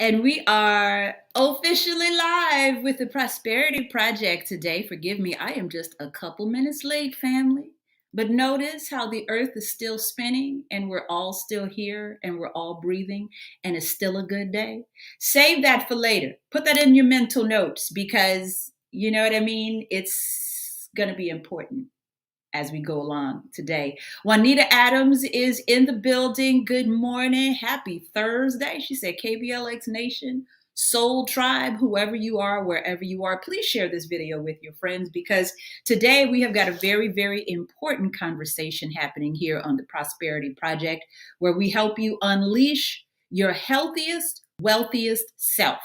And we are officially live with the Prosperity Project today. Forgive me, I am just a couple minutes late, family. But notice how the earth is still spinning and we're all still here and we're all breathing and it's still a good day. Save that for later. Put that in your mental notes because you know what I mean? It's going to be important as we go along today. Juanita Adams is in the building. Good morning. Happy Thursday. She said, KBLX Nation, Soul Tribe, whoever you are, wherever you are, please share this video with your friends because today we have got a very, very important conversation happening here on the Prosperity Project where we help you unleash your healthiest, wealthiest self.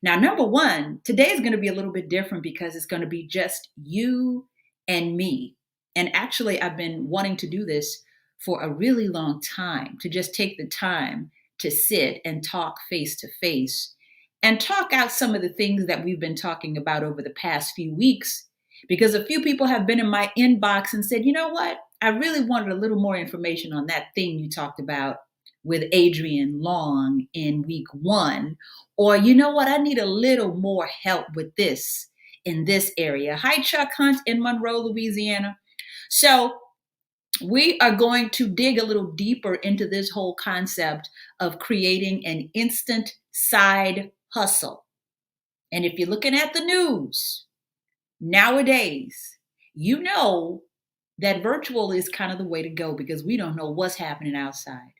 Now, number one, today is going to be a little bit different because it's going to be just you and me. And actually, I've been wanting to do this for a really long time, to just take the time to sit and talk face to face and talk out some of the things that we've been talking about over the past few weeks. Because a few people have been in my inbox and said, you know what? I really wanted a little more information on that thing you talked about with Adrian Long in week 1. Or, you know what? I need a little more help with this in this area. Hi, Chuck Hunt in Monroe, Louisiana. So we are going to dig a little deeper into this whole concept of creating an instant side hustle. And if you're looking at the news nowadays, you know that virtual is kind of the way to go because we don't know what's happening outside.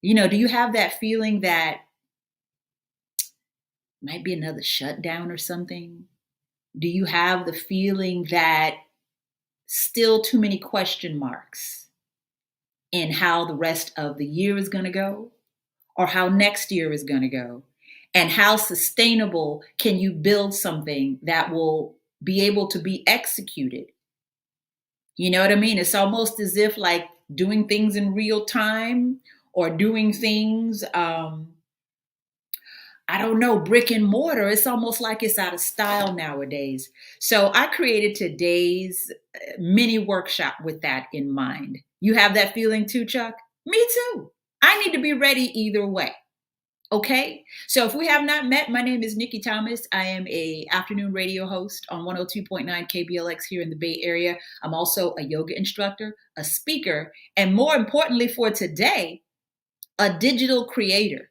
You know, do you have that feeling that might be another shutdown or something? Do you have the feeling that still too many question marks in how the rest of the year is going to go or how next year is going to go? And how sustainable can you build something that will be able to be executed? You know what I mean? It's almost as if like doing things in real time or doing things, I don't know, brick and mortar. It's almost like it's out of style nowadays. So I created today's mini workshop with that in mind. You have that feeling too, Chuck? Me too. I need to be ready either way. Okay, so if we have not met, my name is Nikki Thomas. I am a afternoon radio host on 102.9 KBLX here in the Bay Area. I'm also a yoga instructor, a speaker, and more importantly for today, a digital creator.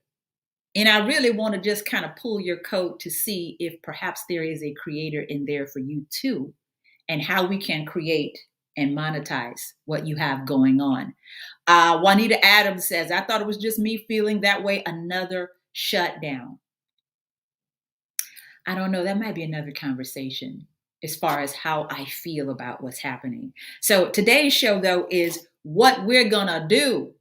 And I really want to just kind of pull your coat to see if perhaps there is a creator in there for you too, and how we can create and monetize what you have going on. Juanita Adams says, I thought it was just me feeling that way. Another shutdown. I don't know. That might be another conversation as far as how I feel about what's happening. So today's show, though, is what we're going to do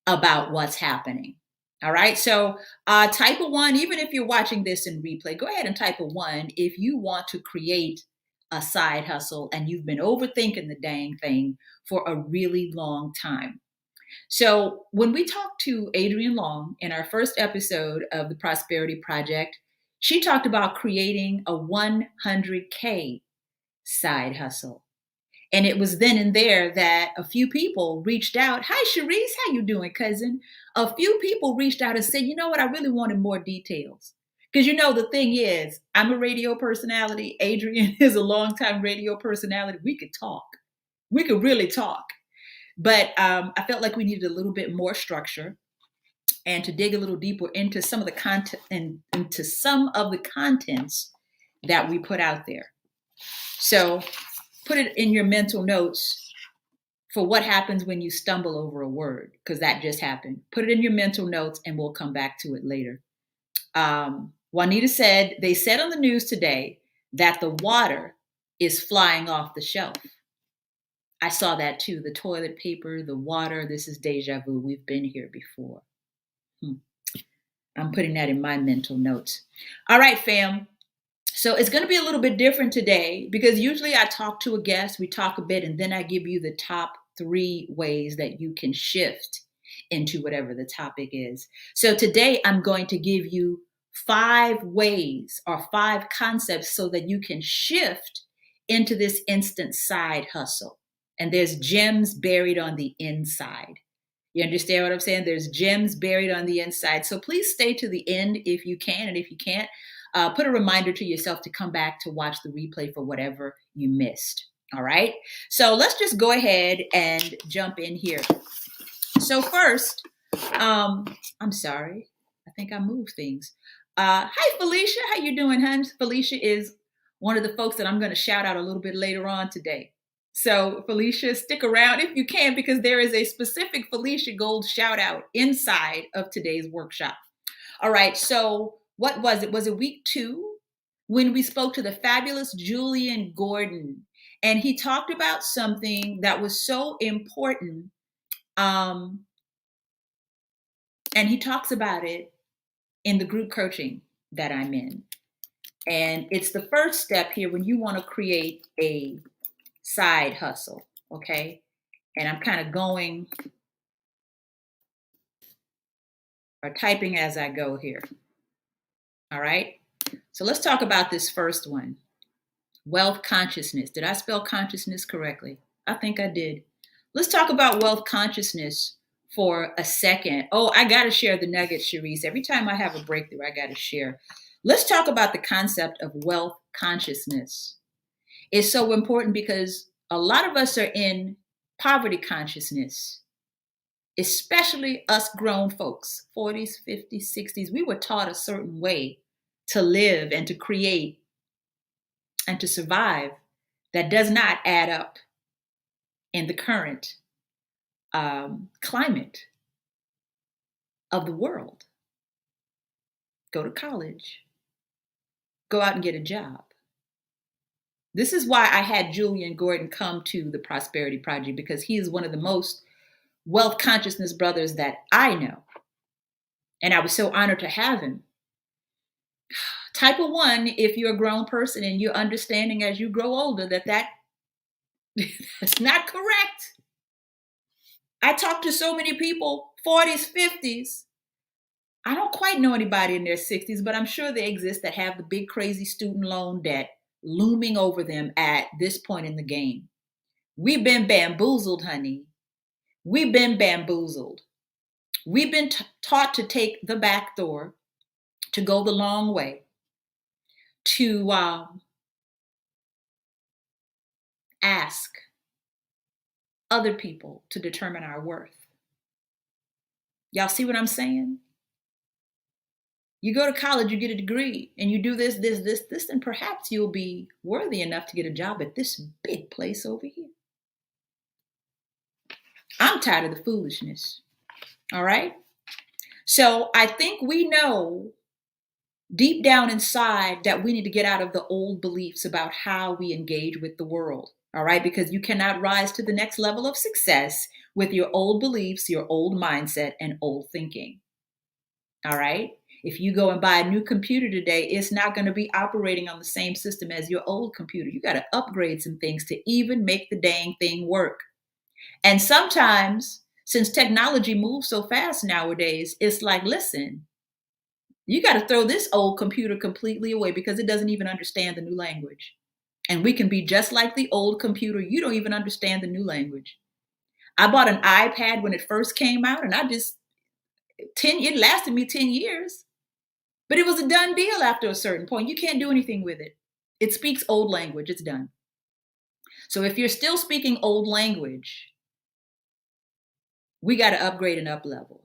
about what's happening. All right. So type a 1, even if you're watching this in replay, go ahead and type a 1 if you want to create a side hustle and you've been overthinking the dang thing for a really long time. So when we talked to Adrian Long in our first episode of the Prosperity Project, she talked about creating a 100K side hustle. And it was then and there that a few people reached out. Hi, Sharice. How you doing, cousin? A few people reached out and said, you know what? I really wanted more details. Because, you know, the thing is, I'm a radio personality. Adrian is a longtime radio personality. We could talk. We could really talk. But I felt like we needed a little bit more structure and to dig a little deeper into some of the content and into some of the contents that we put out there. So put it in your mental notes for what happens when you stumble over a word, because that just happened. Put it in your mental notes and we'll come back to it later. Juanita said, they said on the news today that the water is flying off the shelf. I saw that too. The toilet paper, the water. This is deja vu. We've been here before. I'm putting that in my mental notes. All right, fam. So it's going to be a little bit different today because usually I talk to a guest, we talk a bit, and then I give you the top 3 ways that you can shift into whatever the topic is. So today I'm going to give you 5 ways or 5 concepts so that you can shift into this instant side hustle. And there's gems buried on the inside. You understand what I'm saying? There's gems buried on the inside. So please stay to the end if you can. And if you can't, put a reminder to yourself to come back to watch the replay for whatever you missed. All right. So let's just go ahead and jump in here. So first, I'm sorry. I think I moved things. Hi, Felicia. How you doing, hon? Felicia is one of the folks that I'm going to shout out a little bit later on today. So Felicia, stick around if you can, because there is a specific Felicia Gold shout out inside of today's workshop. All right. So what was it? Was it week 2 when we spoke to the fabulous Julian Gordon? And he talked about something that was so important. And he talks about it in the group coaching that I'm in. And it's the first step here when you want to create a side hustle, okay? And I'm kind of going or typing as I go here. All right? So let's talk about this first one. Wealth consciousness. Did I spell consciousness correctly? I think I did. Let's talk about wealth consciousness for a second. Oh, I got to share the nuggets, Sharice. Every time I have a breakthrough, I got to share. Let's talk about the concept of wealth consciousness. It's so important because a lot of us are in poverty consciousness, especially us grown folks, 40s, 50s, 60s. We were taught a certain way to live and to create and to survive that does not add up in the current climate of the world. Go to college, go out and get a job. This is why I had Julian Gordon come to the Prosperity Project, because he is one of the most wealth consciousness brothers that I know. And I was so honored to have him. Type of 1, if you're a grown person and you're understanding as you grow older that's not correct. I talk to so many people, 40s, 50s. I don't quite know anybody in their 60s, but I'm sure they exist that have the big, crazy student loan debt looming over them at this point in the game. We've been bamboozled, honey. We've been bamboozled. We've been taught to take the back door, to go the long way, to ask other people to determine our worth. Y'all see what I'm saying? You go to college, you get a degree, and you do this, and perhaps you'll be worthy enough to get a job at this big place over here. I'm tired of the foolishness. All right? So I think we know deep down inside that we need to get out of the old beliefs about how we engage with the world. All right? Because you cannot rise to the next level of success with your old beliefs, your old mindset, and old thinking. All right? If you go and buy a new computer today, it's not going to be operating on the same system as your old computer. You got to upgrade some things to even make the dang thing work. And sometimes, since technology moves so fast nowadays, it's like, listen, you got to throw this old computer completely away because it doesn't even understand the new language. And we can be just like the old computer. You don't even understand the new language. I bought an iPad when it first came out, and it lasted me 10 years. But it was a done deal after a certain point. You can't do anything with it. It speaks old language. It's done. So if you're still speaking old language, we got to upgrade and up level.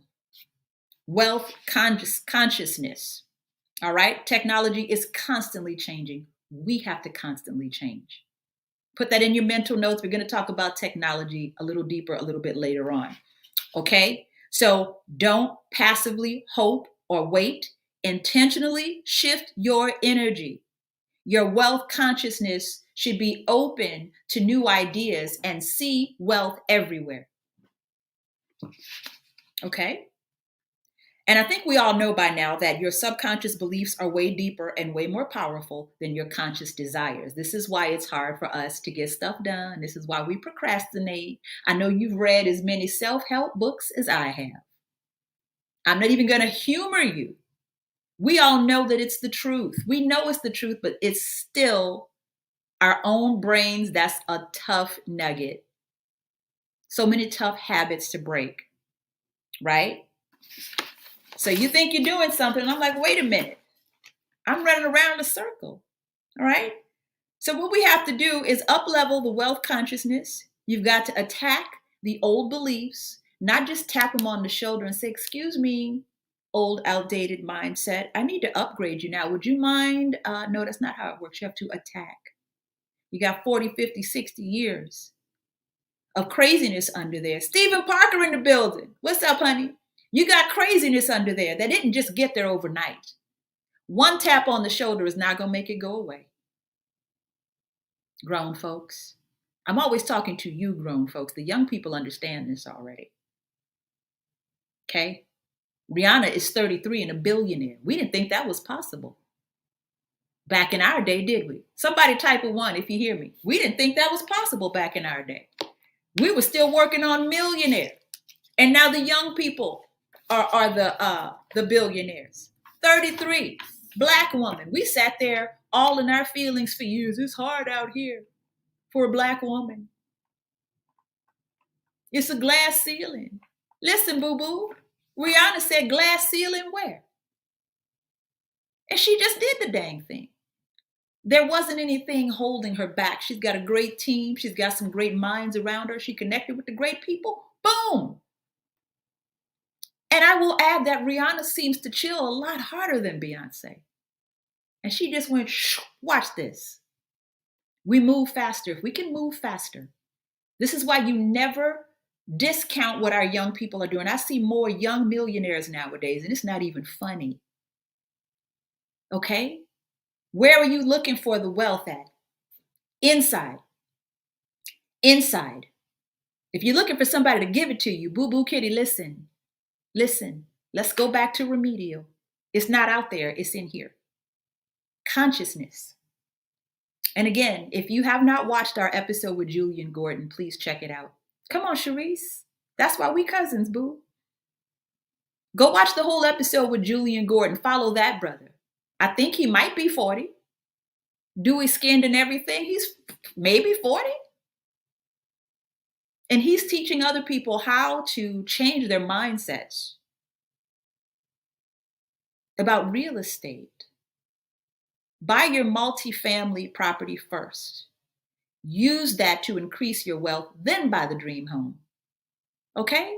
Wealth consciousness. All right. Technology is constantly changing. We have to constantly change. Put that in your mental notes. We're going to talk about technology a little deeper, a little bit later on. Okay. So don't passively hope or wait. Intentionally shift your energy. Your wealth consciousness should be open to new ideas and see wealth everywhere. Okay? And I think we all know by now that your subconscious beliefs are way deeper and way more powerful than your conscious desires. This is why it's hard for us to get stuff done. This is why we procrastinate. I know you've read as many self-help books as I have. I'm not even going to humor you. We all know that it's the truth. We know it's the truth, but it's still our own brains. That's a tough nugget. So many tough habits to break. right? So you think you're doing something, and I'm like, wait a minute. I'm running around in a circle, all right? So what we have to do is up-level the wealth consciousness. You've got to attack the old beliefs, not just tap them on the shoulder and say, excuse me, old outdated mindset. I need to upgrade you now. Would you mind? No, that's not how it works. You have to attack. You got 40, 50, 60 years of craziness under there. Stephen Parker in the building. What's up, honey? You got craziness under there that didn't just get there overnight. One tap on the shoulder is not going to make it go away. Grown folks. I'm always talking to you grown folks. The young people understand this already. Okay? Rihanna is 33 and a billionaire. We didn't think that was possible. Back in our day, did we? Somebody type a 1 if you hear me. We didn't think that was possible back in our day. We were still working on millionaire. And now the young people are the billionaires. 33, Black woman. We sat there all in our feelings for years. It's hard out here for a Black woman. It's a glass ceiling. Listen, boo-boo. Rihanna said glass ceiling where? And she just did the dang thing. There wasn't anything holding her back. She's got a great team. She's got some great minds around her. She connected with the great people. Boom. And I will add that Rihanna seems to chill a lot harder than Beyonce. And she just went, shh, watch this. We move faster. If we can move faster. This is why you never discount what our young people are doing. I see more young millionaires nowadays, and it's not even funny. Okay? Where are you looking for the wealth at? Inside. Inside. If you're looking for somebody to give it to you, boo-boo kitty, listen. Listen. Let's go back to remedial. It's not out there. It's in here. Consciousness. And again, if you have not watched our episode with Julian Gordon, please check it out. Come on, Sharice. That's why we cousins, boo. Go watch the whole episode with Julian Gordon. Follow that brother. I think he might be 40. Dewy skinned and everything. He's maybe 40. And he's teaching other people how to change their mindsets about real estate. Buy your multifamily property first. Use that to increase your wealth, then buy the dream home. Okay?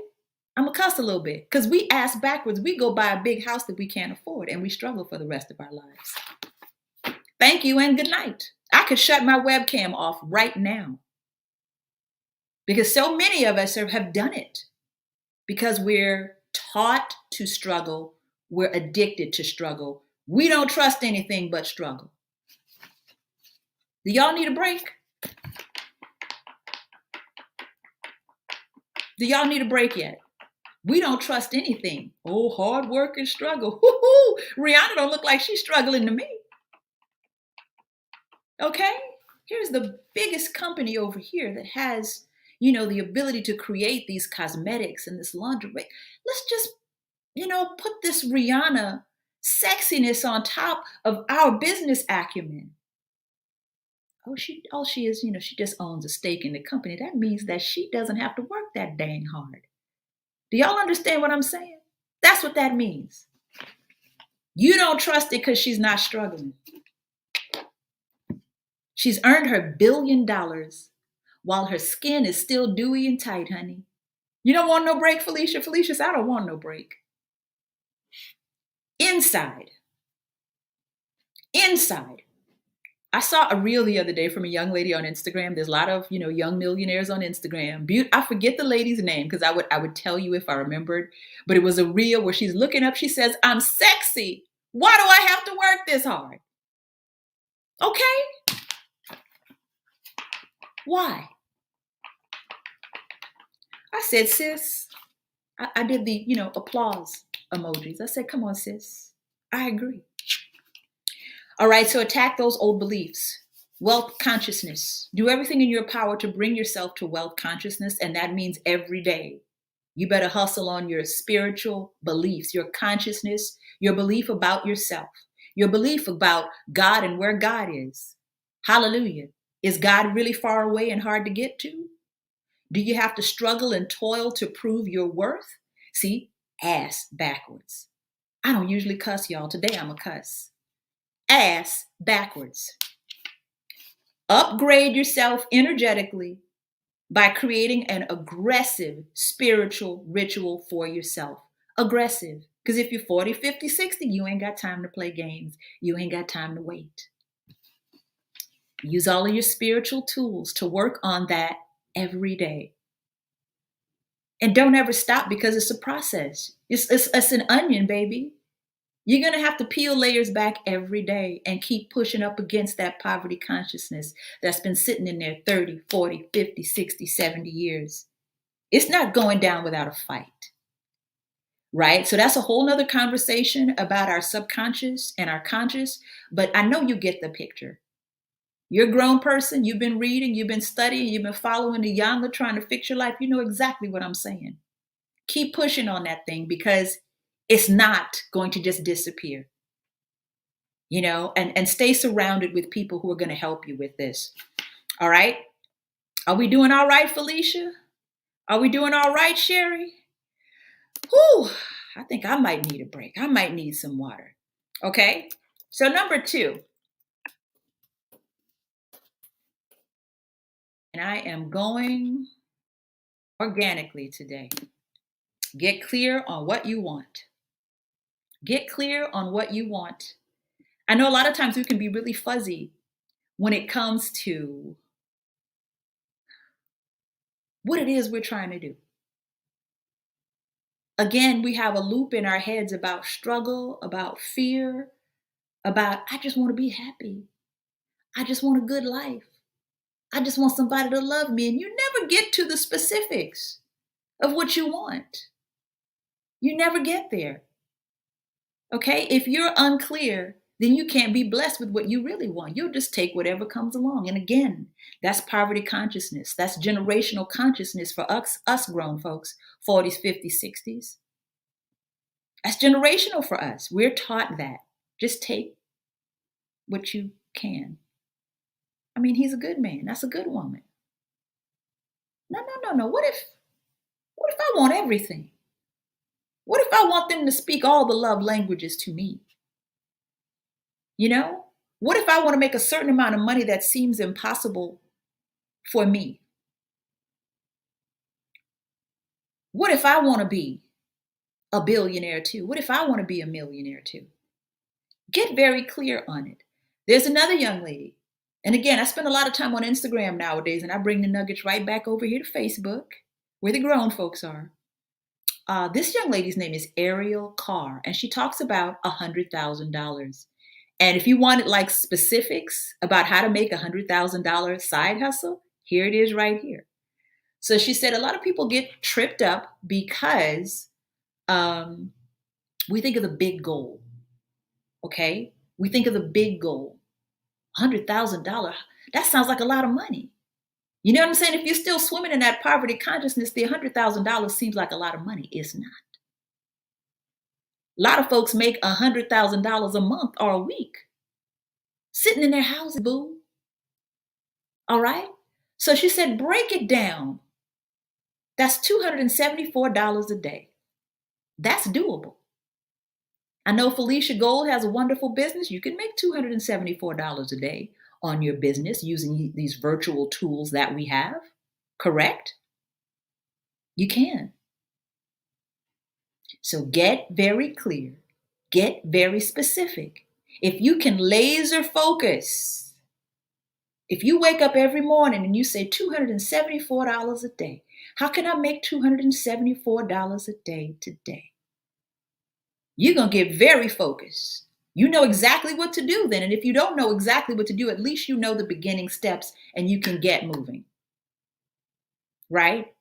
I'm going to cuss a little bit because we ask backwards. We go buy a big house that we can't afford and we struggle for the rest of our lives. Thank you and good night. I could shut my webcam off right now because so many of us have done it because we're taught to struggle. We're addicted to struggle. We don't trust anything but struggle. Do y'all need a break? Do y'all need a break yet? We don't trust anything. Oh, hard work and struggle. Woo-hoo! Rihanna don't look like she's struggling to me. Okay? Here's the biggest company over here that has, the ability to create these cosmetics and this lingerie. Let's just, put this Rihanna sexiness on top of our business acumen. All she is, she just owns a stake in the company. That means that she doesn't have to work that dang hard. Do y'all understand what I'm saying? That's what that means. You don't trust it because she's not struggling. She's earned her $1 billion while her skin is still dewy and tight, honey. You don't want no break, Felicia? Felicia said, I don't want no break. Inside. I saw a reel the other day from a young lady on Instagram. There's a lot of, young millionaires on Instagram. I forget the lady's name because I would tell you if I remembered. But it was a reel where she's looking up. She says, I'm sexy. Why do I have to work this hard? Okay. Why? I said, sis, I did the, applause emojis. I said, come on, sis. I agree. All right, so attack those old beliefs. Wealth consciousness. Do everything in your power to bring yourself to wealth consciousness, and that means every day. You better hustle on your spiritual beliefs, your consciousness, your belief about yourself, your belief about God and where God is. Hallelujah. Is God really far away and hard to get to? Do you have to struggle and toil to prove your worth? See, Ass backwards. I don't usually cuss, y'all. Today I'm a cuss. Ass backwards. Upgrade yourself energetically by creating an aggressive spiritual ritual for yourself. Aggressive. Because if you're 40, 50, 60, you ain't got time to play games. You ain't got time to wait. Use all of your spiritual tools to work on that every day. And don't ever stop, because it's a process. It's an onion, baby. You're going to have to peel layers back every day and keep pushing up against that poverty consciousness that's been sitting in there 30, 40, 50, 60, 70 years. It's not going down without a fight, right? So that's a whole nother conversation about our subconscious and our conscious, but I know you get the picture. You're a grown person. You've been reading, you've been studying, you've been following the Yanga, trying to fix your life. You know exactly what I'm saying. Keep pushing on that thing, because it's not going to just disappear, and stay surrounded with people who are going to help you with this. All right. Are we doing all right, Felicia? Are we doing all right, Sherry? Whew, I think I might need a break. I might need some water. Okay. So number 2, and I am going organically today. Get clear on what you want. Get clear on what you want. I know a lot of times we can be really fuzzy when it comes to what it is we're trying to do. Again, we have a loop in our heads about struggle, about fear, about, I just want to be happy. I just want a good life. I just want somebody to love me. And you never get to the specifics of what you want. You never get there. Okay? If you're unclear, then you can't be blessed with what you really want. You'll just take whatever comes along. And again, that's poverty consciousness. That's generational consciousness for us grown folks, 40s, 50s, 60s. That's generational for us. We're taught that. Just take what you can. I mean, he's a good man. That's a good woman. No. What if I want everything? What if I want them to speak all the love languages to me? What if I want to make a certain amount of money that seems impossible for me? What if I want to be a billionaire too? What if I want to be a millionaire too? Get very clear on it. There's another young lady. And again, I spend a lot of time on Instagram nowadays, and I bring the nuggets right back over here to Facebook, where the grown folks are. This young lady's name is Ariel Carr, and she talks about $100,000. And if you wanted like specifics about how to make $100,000 side hustle, here it is right here. So she said a lot of people get tripped up because we think of the big goal. Okay? We think of the big goal. $100,000. That sounds like a lot of money. You know what I'm saying? If you're still swimming in that poverty consciousness, the $100,000 seems like a lot of money. It's not. A lot of folks make $100,000 a month or a week sitting in their houses, boo. All right? So she said, break it down. That's $274 a day. That's doable. I know Felicia Gold has a wonderful business. You can make $274 a day on your business using these virtual tools that we have. Correct? You can. So get very clear. Get very specific. If you can laser focus, if you wake up every morning and you say $274 a day, how can I make $274 a day today? You're going to get very focused. You know exactly what to do then. And if you don't know exactly what to do, at least you know the beginning steps and you can get moving. Right?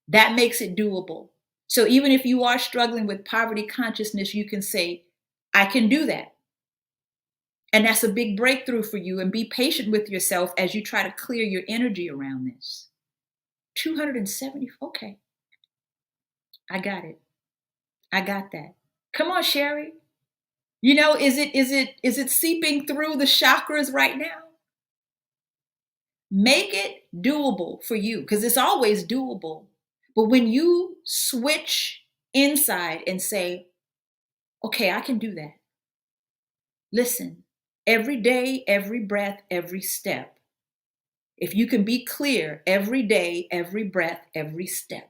That makes it doable. So even if you are struggling with poverty consciousness, you can say, I can do that. And that's a big breakthrough for you. And be patient with yourself as you try to clear your energy around this. 270. Okay. I got it. I got that. Come on, Sherry. Is it seeping through the chakras right now? Make it doable for you, because it's always doable. But when you switch inside and say, okay, I can do that. Listen, every day, every breath, every step. If you can be clear every day, every breath, every step.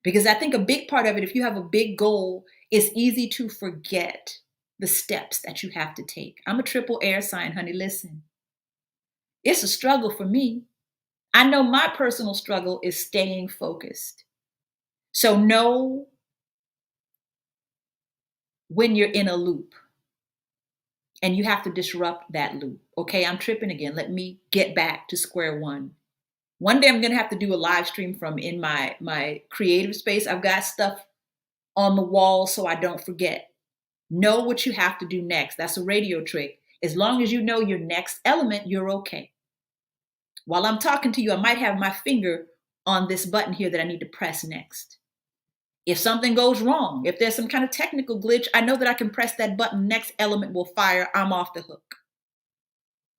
Because I think a big part of it, if you have a big goal, it's easy to forget the steps that you have to take. I'm a triple air sign, honey. Listen, it's a struggle for me. I know my personal struggle is staying focused. So know when you're in a loop and you have to disrupt that loop. Okay, I'm tripping again. Let me get back to square one. One day I'm going to have to do a live stream from in my creative space. I've got stuff on the wall so I don't forget. Know what you have to do next. That's a radio trick. As long as you know your next element, you're okay. While I'm talking to you, I might have my finger on this button here that I need to press next. If something goes wrong, if there's some kind of technical glitch, I know that I can press that button. Next element will fire. I'm off the hook.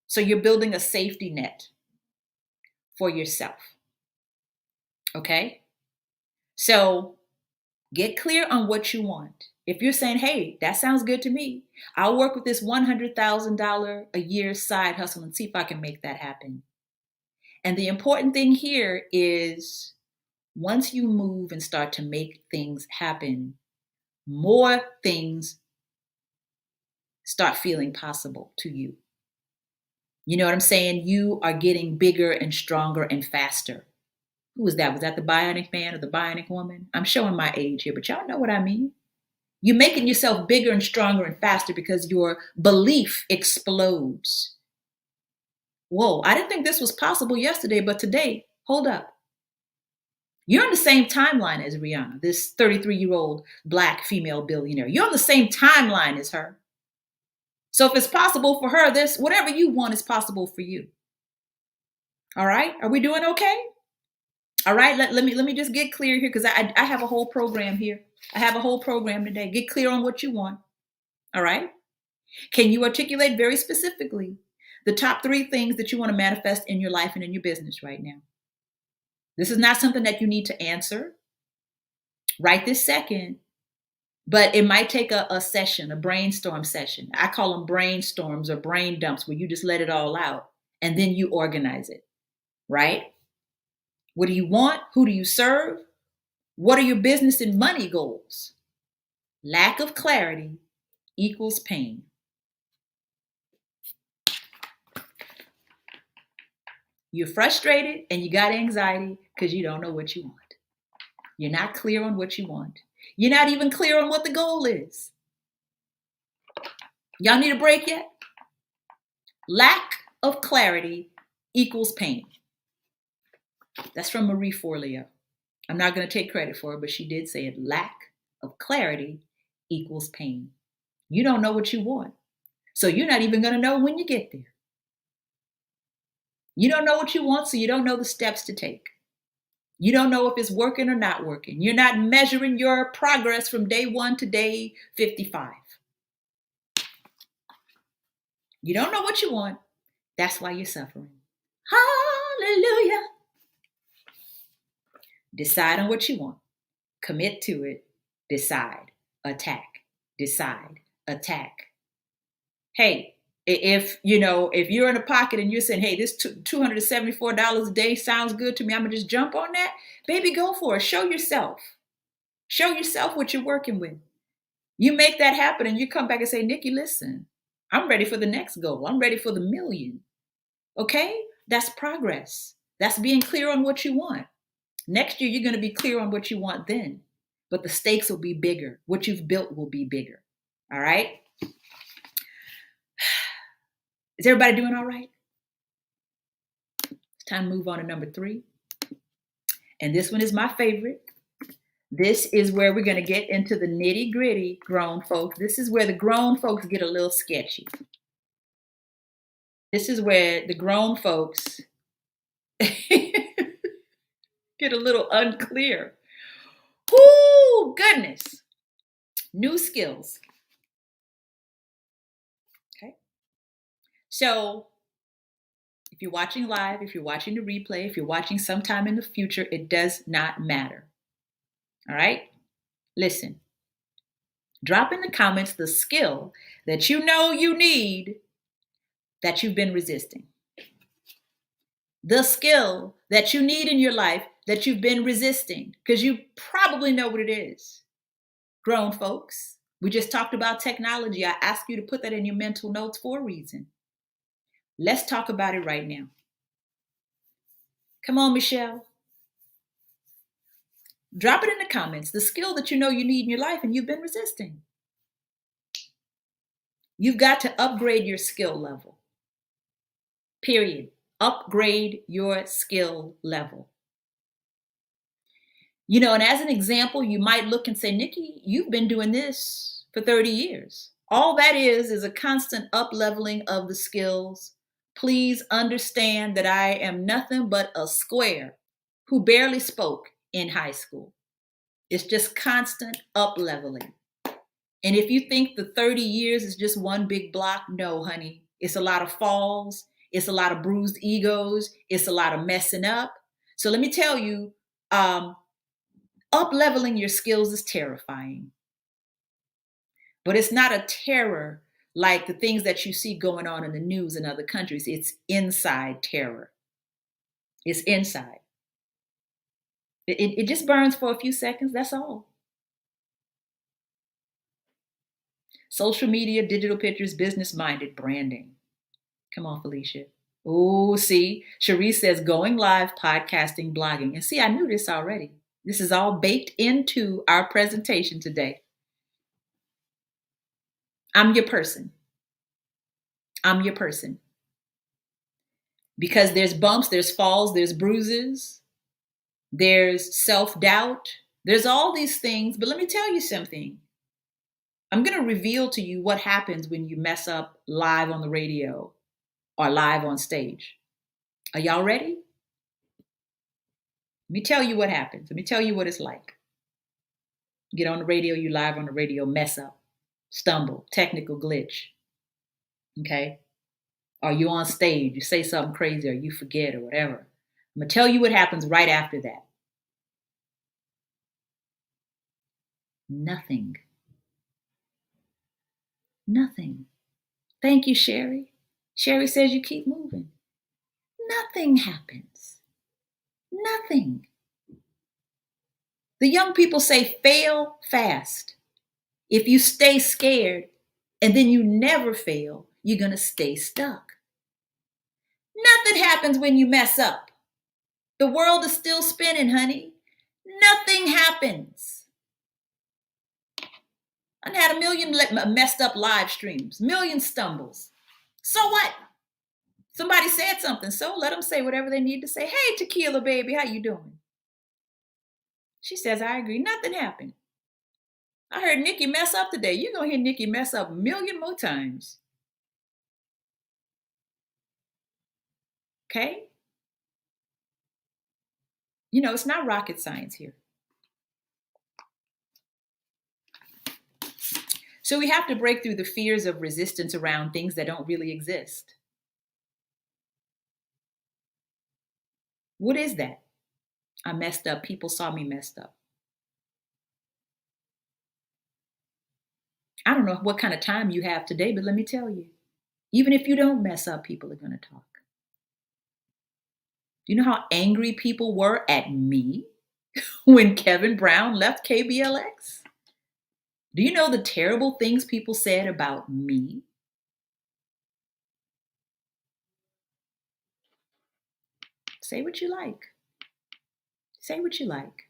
So you're building a safety net for yourself. Okay? So get clear on what you want. If you're saying, hey, that sounds good to me, I'll work with this $100,000 a year side hustle and see if I can make that happen. And the important thing here is once you move and start to make things happen, more things start feeling possible to you. You know what I'm saying? You are getting bigger and stronger and faster. Who was that? Was that the bionic man or the bionic woman? I'm showing my age here, but y'all know what I mean. You're making yourself bigger and stronger and faster because your belief explodes. Whoa, I didn't think this was possible yesterday, but today, hold up. You're on the same timeline as Rihanna, this 33-year-old Black female billionaire. You're on the same timeline as her. So if it's possible for her, this whatever you want is possible for you. All right? Are we doing okay? All right, let me just get clear here because I have a whole program here. I have a whole program today. Get clear on what you want. All right? Can you articulate very specifically the top 3 things that you want to manifest in your life and in your business right now? This is not something that you need to answer right this second, but it might take a session, a brainstorm session. I call them brainstorms or brain dumps where you just let it all out and then you organize it, right? What do you want? Who do you serve? What are your business and money goals? Lack of clarity equals pain. You're frustrated and you got anxiety because you don't know what you want. You're not clear on what you want. You're not even clear on what the goal is. Y'all need a break yet? Lack of clarity equals pain. That's from Marie Forleo. I'm not going to take credit for it, but she did say it. Lack of clarity equals pain. You don't know what you want. So you're not even going to know when you get there. You don't know what you want, so you don't know the steps to take. You don't know if it's working or not working. You're not measuring your progress from day 1 to day 55. You don't know what you want. That's why you're suffering. Hallelujah. Decide on what you want. Commit to it. Decide. Attack. Decide. Attack. Hey, if you're in a pocket and you're saying, hey, this $274 a day sounds good to me, I'm gonna just jump on that, baby, go for it. Show yourself what you're working with. You make that happen and you come back and say, Nikki, listen, I'm ready for the next goal. I'm ready for the million. Okay, that's progress. That's being clear on what you want. Next year you're going to be clear on what you want then, but the stakes will be bigger. What you've built will be bigger. All right. Is everybody doing all right? It's time to move on to number 3. And this one is my favorite. This is where we're going to get into the nitty gritty, grown folks. This is where the grown folks get a little sketchy. This is where the grown folks get a little unclear. Ooh, goodness. New skills. Okay. So if you're watching live, if you're watching the replay, if you're watching sometime in the future, it does not matter. All right? Listen, drop in the comments the skill that you know you need that you've been resisting. The skill that you need in your life that you've been resisting, because you probably know what it is. Grown folks, we just talked about technology. I asked you to put that in your mental notes for a reason. Let's talk about it right now. Come on, Michelle. Drop it in the comments, the skill that you know you need in your life and you've been resisting. You've got to upgrade your skill level. Period. Upgrade your skill level. And as an example, you might look and say, Nikki, you've been doing this for 30 years. All that is a constant up-leveling of the skills. Please understand that I am nothing but a square who barely spoke in high school. It's just constant up-leveling. And if you think the 30 years is just one big block, no, honey. It's a lot of falls. It's a lot of bruised egos. It's a lot of messing up. So let me tell you, up-leveling your skills is terrifying. But it's not a terror like the things that you see going on in the news in other countries. It's inside terror. It's inside. It just burns for a few seconds. That's all. Social media, digital pictures, business-minded branding. Come on, Felicia. Oh, see, Cherise says going live, podcasting, blogging. And see, I knew this already. This is all baked into our presentation today. I'm your person. I'm your person. Because there's bumps, there's falls, there's bruises, there's self-doubt, there's all these things. But let me tell you something. I'm going to reveal to you what happens when you mess up live on the radio or live on stage. Are y'all ready? Let me tell you what happens. Let me tell you what it's like. Get on the radio, you live on the radio, mess up, stumble, technical glitch. Okay? Or you on stage, you say something crazy or you forget or whatever. I'm going to tell you what happens right after that. Nothing. Nothing. Thank you, Sherry. Sherry says you keep moving. Nothing happens. Nothing. The young people say fail fast. If you stay scared and then you never fail, you're going to stay stuck. Nothing happens when you mess up. The world is still spinning, honey. Nothing happens. I had a million messed up live streams, million stumbles. So what? Somebody said something, so let them say whatever they need to say. Hey, Tequila baby, how you doing? She says, I agree. Nothing happened. I heard Nikki mess up today. You're going to hear Nikki mess up a million more times. Okay? It's not rocket science here. So we have to break through the fears of resistance around things that don't really exist. What is that? I messed up. People saw me messed up. I don't know what kind of time you have today, but let me tell you, even if you don't mess up, people are going to talk. Do you know how angry people were at me when Kevin Brown left KBLX? Do you know the terrible things people said about me? Say what you like. Say what you like.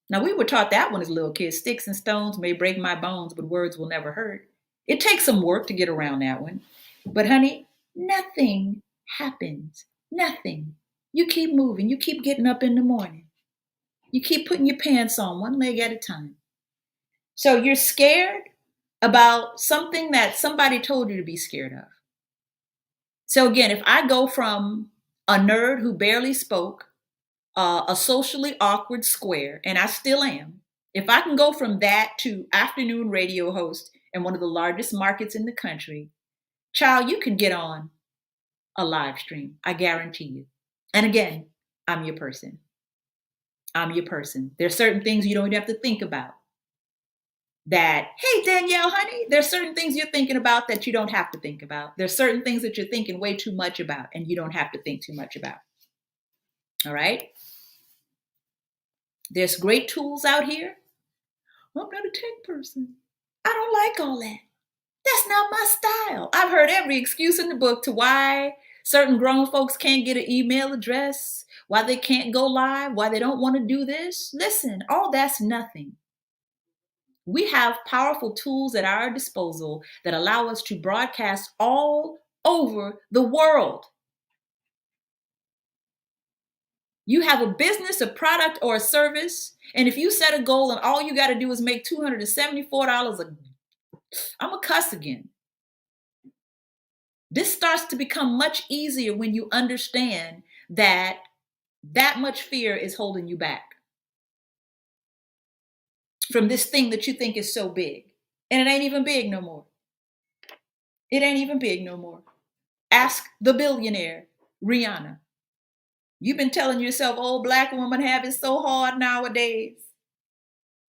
Now, we were taught that one as little kids. Sticks and stones may break my bones, but words will never hurt. It takes some work to get around that one. But honey, nothing happens. Nothing. You keep moving. You keep getting up in the morning. You keep putting your pants on one leg at a time. So you're scared about something that somebody told you to be scared of. So again, if I go from a nerd who barely spoke, a socially awkward square, and I still am, if I can go from that to afternoon radio host in one of the largest markets in the country, child, you can get on a live stream. I guarantee you. And again, I'm your person. I'm your person. There's certain things you don't even have to think about. That, hey, Danielle, honey, there's certain things you're thinking about that you don't have to think about. There's certain things that you're thinking way too much about and you don't have to think too much about. All right? There's great tools out here. Well, I'm not a tech person. I don't like all that. That's not my style. I've heard every excuse in the book to why certain grown folks can't get an email address, why they can't go live, why they don't want to do this. Listen, all that's nothing. We have powerful tools at our disposal that allow us to broadcast all over the world. You have a business, a product, or a service, and if you set a goal and all you got to do is make $274 I'm a cuss again. This starts to become much easier when you understand that that much fear is holding you back from this thing that you think is so big. And it ain't even big no more. It ain't even big no more. Ask the billionaire, Rihanna. You've been telling yourself, oh, black women have it so hard nowadays.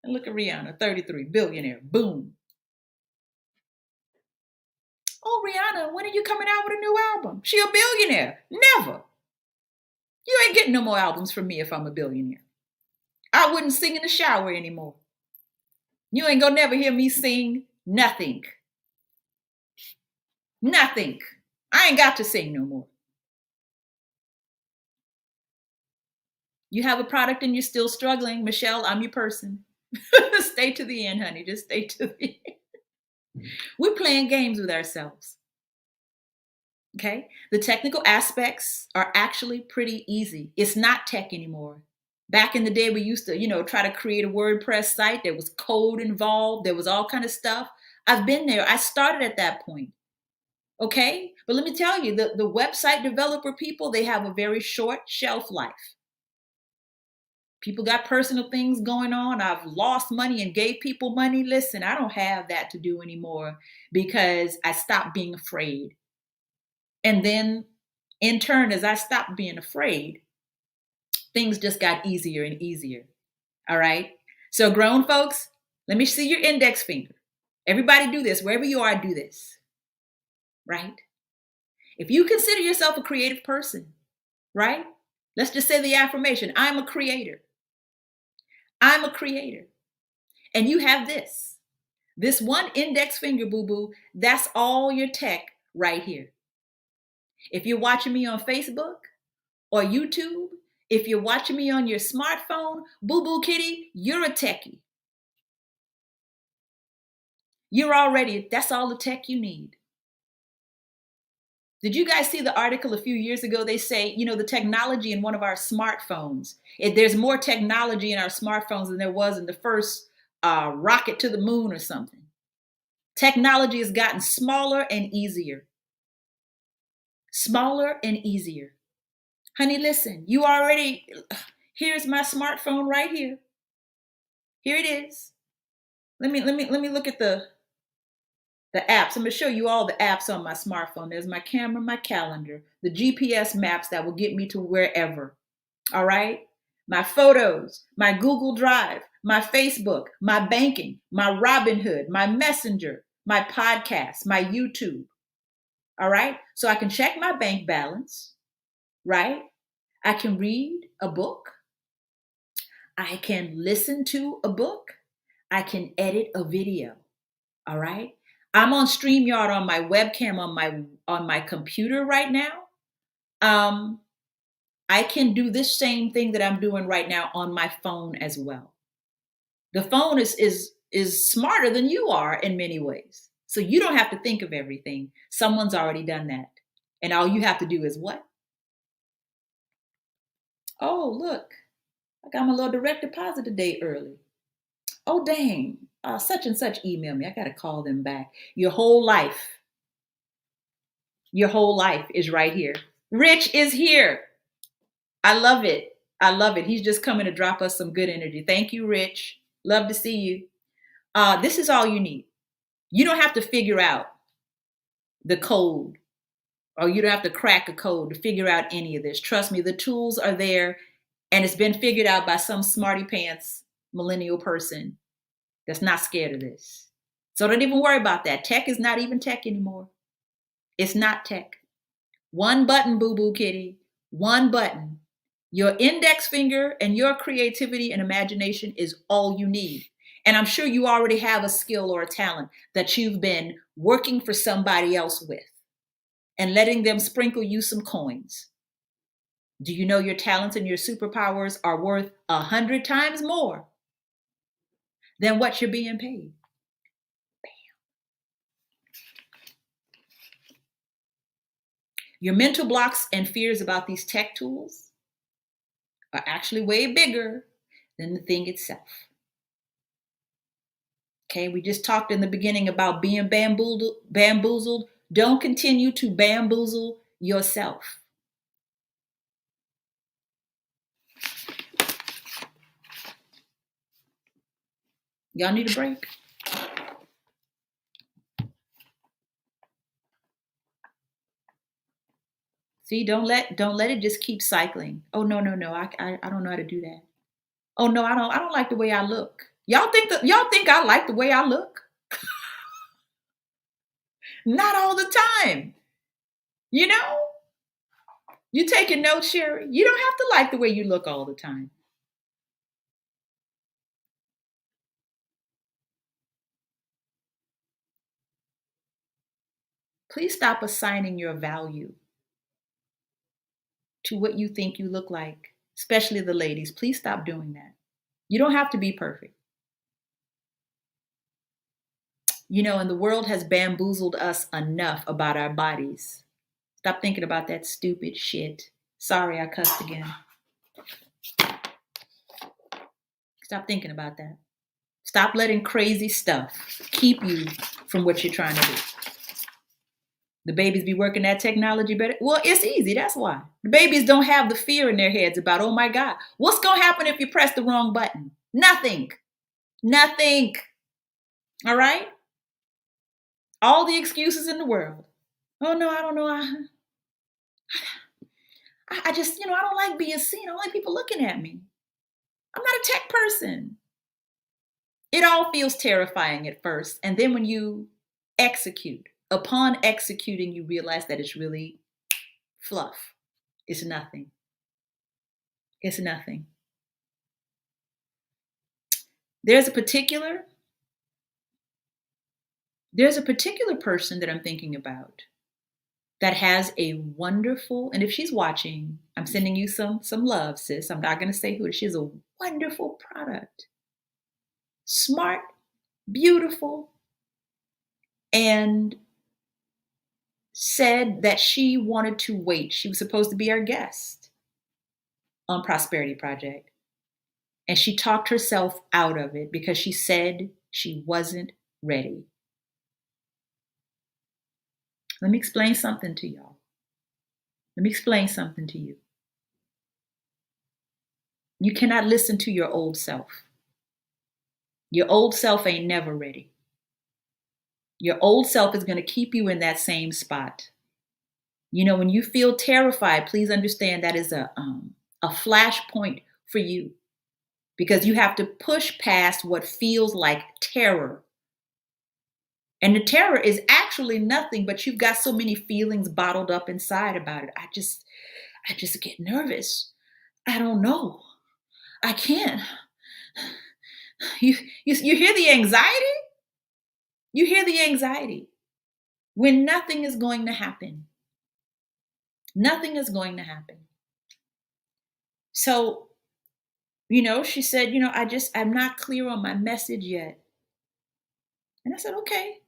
And look at Rihanna, 33, billionaire, boom. Oh, Rihanna, when are you coming out with a new album? She a billionaire. Never. You ain't getting no more albums from me if I'm a billionaire. I wouldn't sing in the shower anymore. You ain't gonna never hear me sing nothing. Nothing. I ain't got to sing no more. You have a product and you're still struggling. Michelle, I'm your person. Stay to the end, honey. Just stay to the end. We're playing games with ourselves. Okay? The technical aspects are actually pretty easy. It's not tech anymore. Back in the day, we used to, try to create a WordPress site. There was code involved. There was all kind of stuff. I've been there. I started at that point. Okay? But let me tell you, the website developer people, they have a very short shelf life. People got personal things going on. I've lost money and gave people money. Listen, I don't have that to do anymore because I stopped being afraid. And then in turn, as I stopped being afraid, things just got easier and easier. All right. So grown folks, let me see your index finger. Everybody do this. Wherever you are, do this. Right? If you consider yourself a creative person, right? Let's just say the affirmation, I'm a creator. I'm a creator. And you have this one index finger, boo-boo, that's all your tech right here. If you're watching me on Facebook or YouTube, if you're watching me on your smartphone, boo-boo kitty, you're a techie. That's all the tech you need. Did you guys see the article a few years ago? They say, the technology in one of our smartphones, there's more technology in our smartphones than there was in the first rocket to the moon or something. Technology has gotten smaller and easier. Smaller and easier. Honey, listen, here's my smartphone right here. Here it is. Let me look at the apps. I'm going to show you all the apps on my smartphone. There's my camera, my calendar, the GPS maps that will get me to wherever. All right? My photos, my Google Drive, my Facebook, my banking, my Robinhood, my Messenger, my podcast, my YouTube. All right? So I can check my bank balance, right? I can read a book. I can listen to a book. I can edit a video. All right? I'm on StreamYard on my webcam on my computer right now. I can do this same thing that I'm doing right now on my phone as well. The phone is smarter than you are in many ways. So you don't have to think of everything. Someone's already done that. And all you have to do is what? Oh, look, I got my little direct deposit today early. Oh, dang, such and such emailed me. I got to call them back. Your whole life is right here. Rich is here. I love it. I love it. He's just coming to drop us some good energy. Thank you, Rich. Love to see you. This is all you need. You don't have to figure out the code, or you don't have to crack a code to figure out any of this. Trust me, the tools are there And it's been figured out by some smarty pants millennial person that's not scared of this. So don't even worry about that. Tech is not even tech anymore. It's not tech. One button, boo-boo kitty. One button. Your index finger and your creativity and imagination is all you need. And I'm sure you already have a skill or a talent that you've been working for somebody else with and letting them sprinkle you some coins. Do you know your talents and your superpowers are worth 100 times more than what you're being paid? Your mental blocks and fears about these tech tools are actually way bigger than the thing itself. Okay, we just talked in the beginning about being bamboozled. Don't continue to bamboozle yourself. Y'all need a break. See, don't let it just keep cycling. Oh no, I don't know how to do that. Oh no, I don't like the way I look. Y'all think I like the way I look? Not all the time. You know? You taking notes, Sherry? You don't have to like the way you look all the time. Please stop assigning your value to what you think you look like, especially the ladies. Please stop doing that. You don't have to be perfect. You know, and the world has bamboozled us enough about our bodies. Stop thinking about that stupid shit. Sorry, I cussed again. Stop thinking about that. Stop letting crazy stuff keep you from what you're trying to do. The babies be working that technology better. Well, it's easy. That's why. The babies don't have the fear in their heads about, oh my God, what's going to happen if you press the wrong button? Nothing. Nothing. All right? All the excuses in the world. Oh no, I don't know. I just, I don't like being seen. I don't like people looking at me. I'm not a tech person. It all feels terrifying at first. And then when you execute, upon executing, you realize that it's really fluff. It's nothing. It's nothing. There's a particular person that I'm thinking about that has a wonderful, and if she's watching, I'm sending you some love, sis. I'm not going to say who it is. She has a wonderful product. Smart, beautiful, and said that she wanted to wait. She was supposed to be our guest on Prosperity Project. And she talked herself out of it because she said she wasn't ready. Let me explain something to y'all. Let me explain something to you. You cannot listen to your old self. Your old self ain't never ready. Your old self is going to keep you in that same spot. You know, when you feel terrified, please understand that is a flashpoint for you because you have to push past what feels like terror. And the terror is actually nothing, but you've got so many feelings bottled up inside about it. I just get nervous. I don't know. I can't. You hear the anxiety? You hear the anxiety when nothing is going to happen. Nothing is going to happen. So, she said, I'm not clear on my message yet. And I said, okay.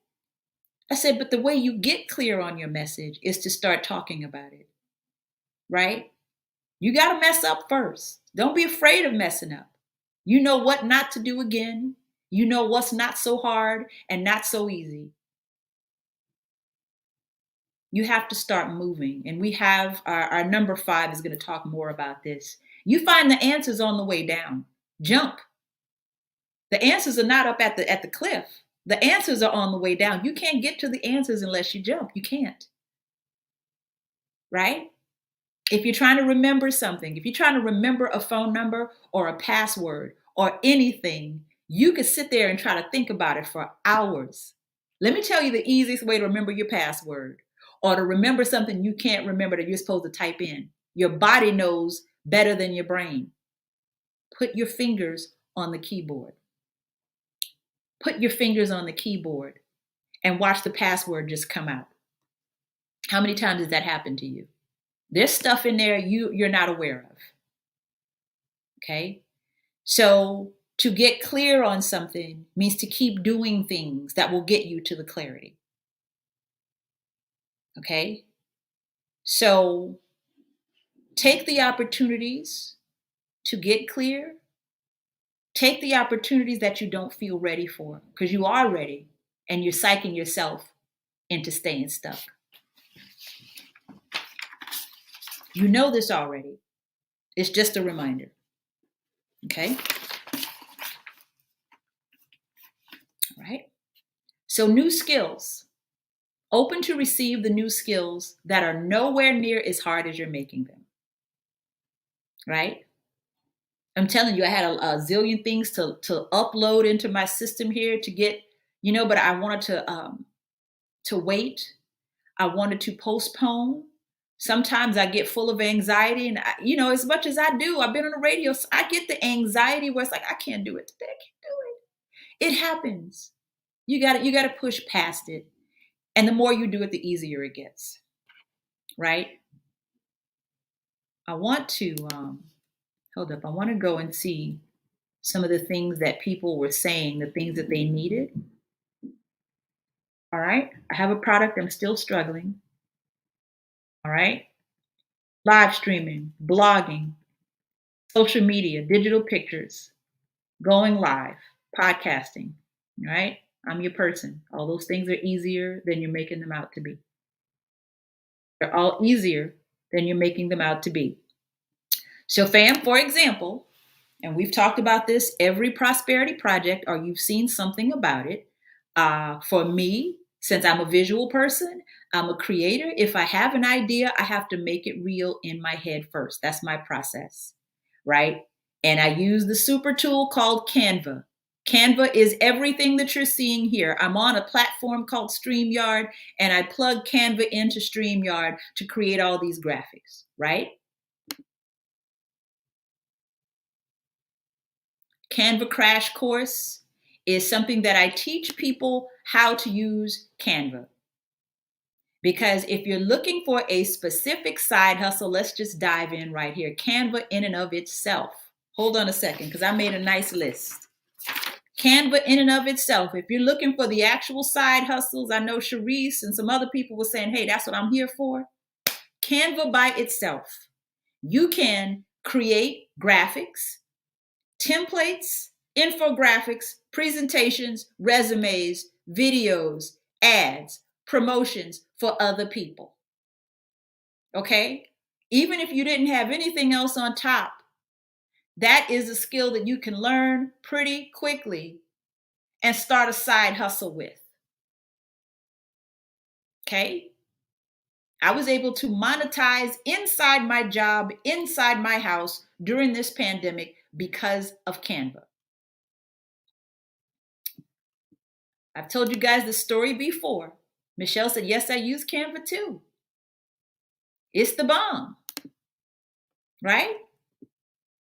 I said, but the way you get clear on your message is to start talking about it, right? You got to mess up first. Don't be afraid of messing up. You know what not to do again. You know what's not so hard and not so easy. You have to start moving. And we have our number 5 is going to talk more about this. You find the answers on the way down. Jump. The answers are not up at the cliff. The answers are on the way down. You can't get to the answers unless you jump. You can't. Right? If you're trying to remember something, if you're trying to remember a phone number or a password or anything, you could sit there and try to think about it for hours. Let me tell you the easiest way to remember your password or to remember something you can't remember that you're supposed to type in. Your body knows better than your brain. Put your fingers on the keyboard. Put your fingers on the keyboard and watch the password just come out. How many times has that happened to you? There's stuff in there you're not aware of. Okay? So to get clear on something means to keep doing things that will get you to the clarity. Okay? So take the opportunities to get clear. Take the opportunities that you don't feel ready for because you are ready and you're psyching yourself into staying stuck. You know this already. It's just a reminder. Okay? All right? So new skills. Open to receive the new skills that are nowhere near as hard as you're making them. Right? I'm telling you, I had a zillion things to upload into my system here to get, but I wanted to wait. I wanted to postpone. Sometimes I get full of anxiety, and as much as I do, I've been on the radio, so I get the anxiety where it's like I can't do it today. I can't do it. It happens. You got to push past it, and the more you do it, the easier it gets. Right? I want to hold up. I want to go and see some of the things that people were saying, the things that they needed. All right. I have a product. I'm still struggling. All right. Live streaming, blogging, social media, digital pictures, going live, podcasting. All right. I'm your person. All those things are easier than you're making them out to be. They're all easier than you're making them out to be. So, fam, for example, and we've talked about this every prosperity project, or you've seen something about it. For me, since I'm a visual person, I'm a creator. If I have an idea, I have to make it real in my head first. That's my process, right? And I use the super tool called Canva. Canva is everything that you're seeing here. I'm on a platform called StreamYard, and I plug Canva into StreamYard to create all these graphics, right? CANVA Crash Course is something that I teach people how to use Canva. Because if you're looking for a specific side hustle, let's just dive in right here. Canva in and of itself. Hold on a second, because I made a nice list. Canva in and of itself. If you're looking for the actual side hustles, I know Sharice and some other people were saying, hey, that's what I'm here for. Canva by itself. You can create graphics, templates, infographics, presentations, resumes, videos, ads, promotions for other people. Okay? Even if you didn't have anything else on top, that is a skill that you can learn pretty quickly and start a side hustle with. Okay? I was able to monetize inside my job, inside my house during this pandemic because of Canva. I've told you guys the story before. Michelle said, yes, I use Canva too. It's the bomb, right?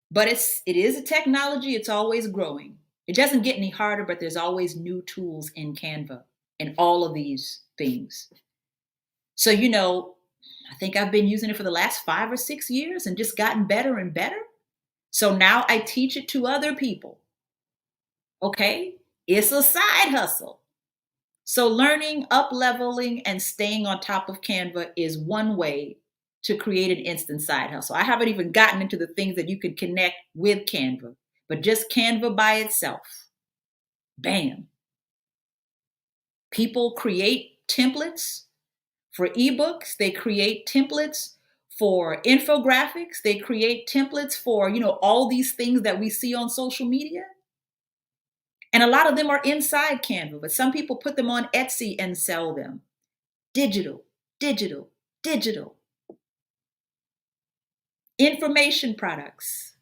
But it is a technology. It's always growing. It doesn't get any harder, but there's always new tools in Canva and all of these things. So, I think I've been using it for the last 5 or 6 years and just gotten better and better. So now I teach it to other people. Okay? It's a side hustle. So learning, up-leveling, and staying on top of Canva is one way to create an instant side hustle. I haven't even gotten into the things that you can connect with Canva, but just Canva by itself. Bam. People create templates for ebooks. They create templates for infographics. They create templates for, all these things that we see on social media. And a lot of them are inside Canva, but some people put them on Etsy and sell them. Digital, digital, digital. Information products.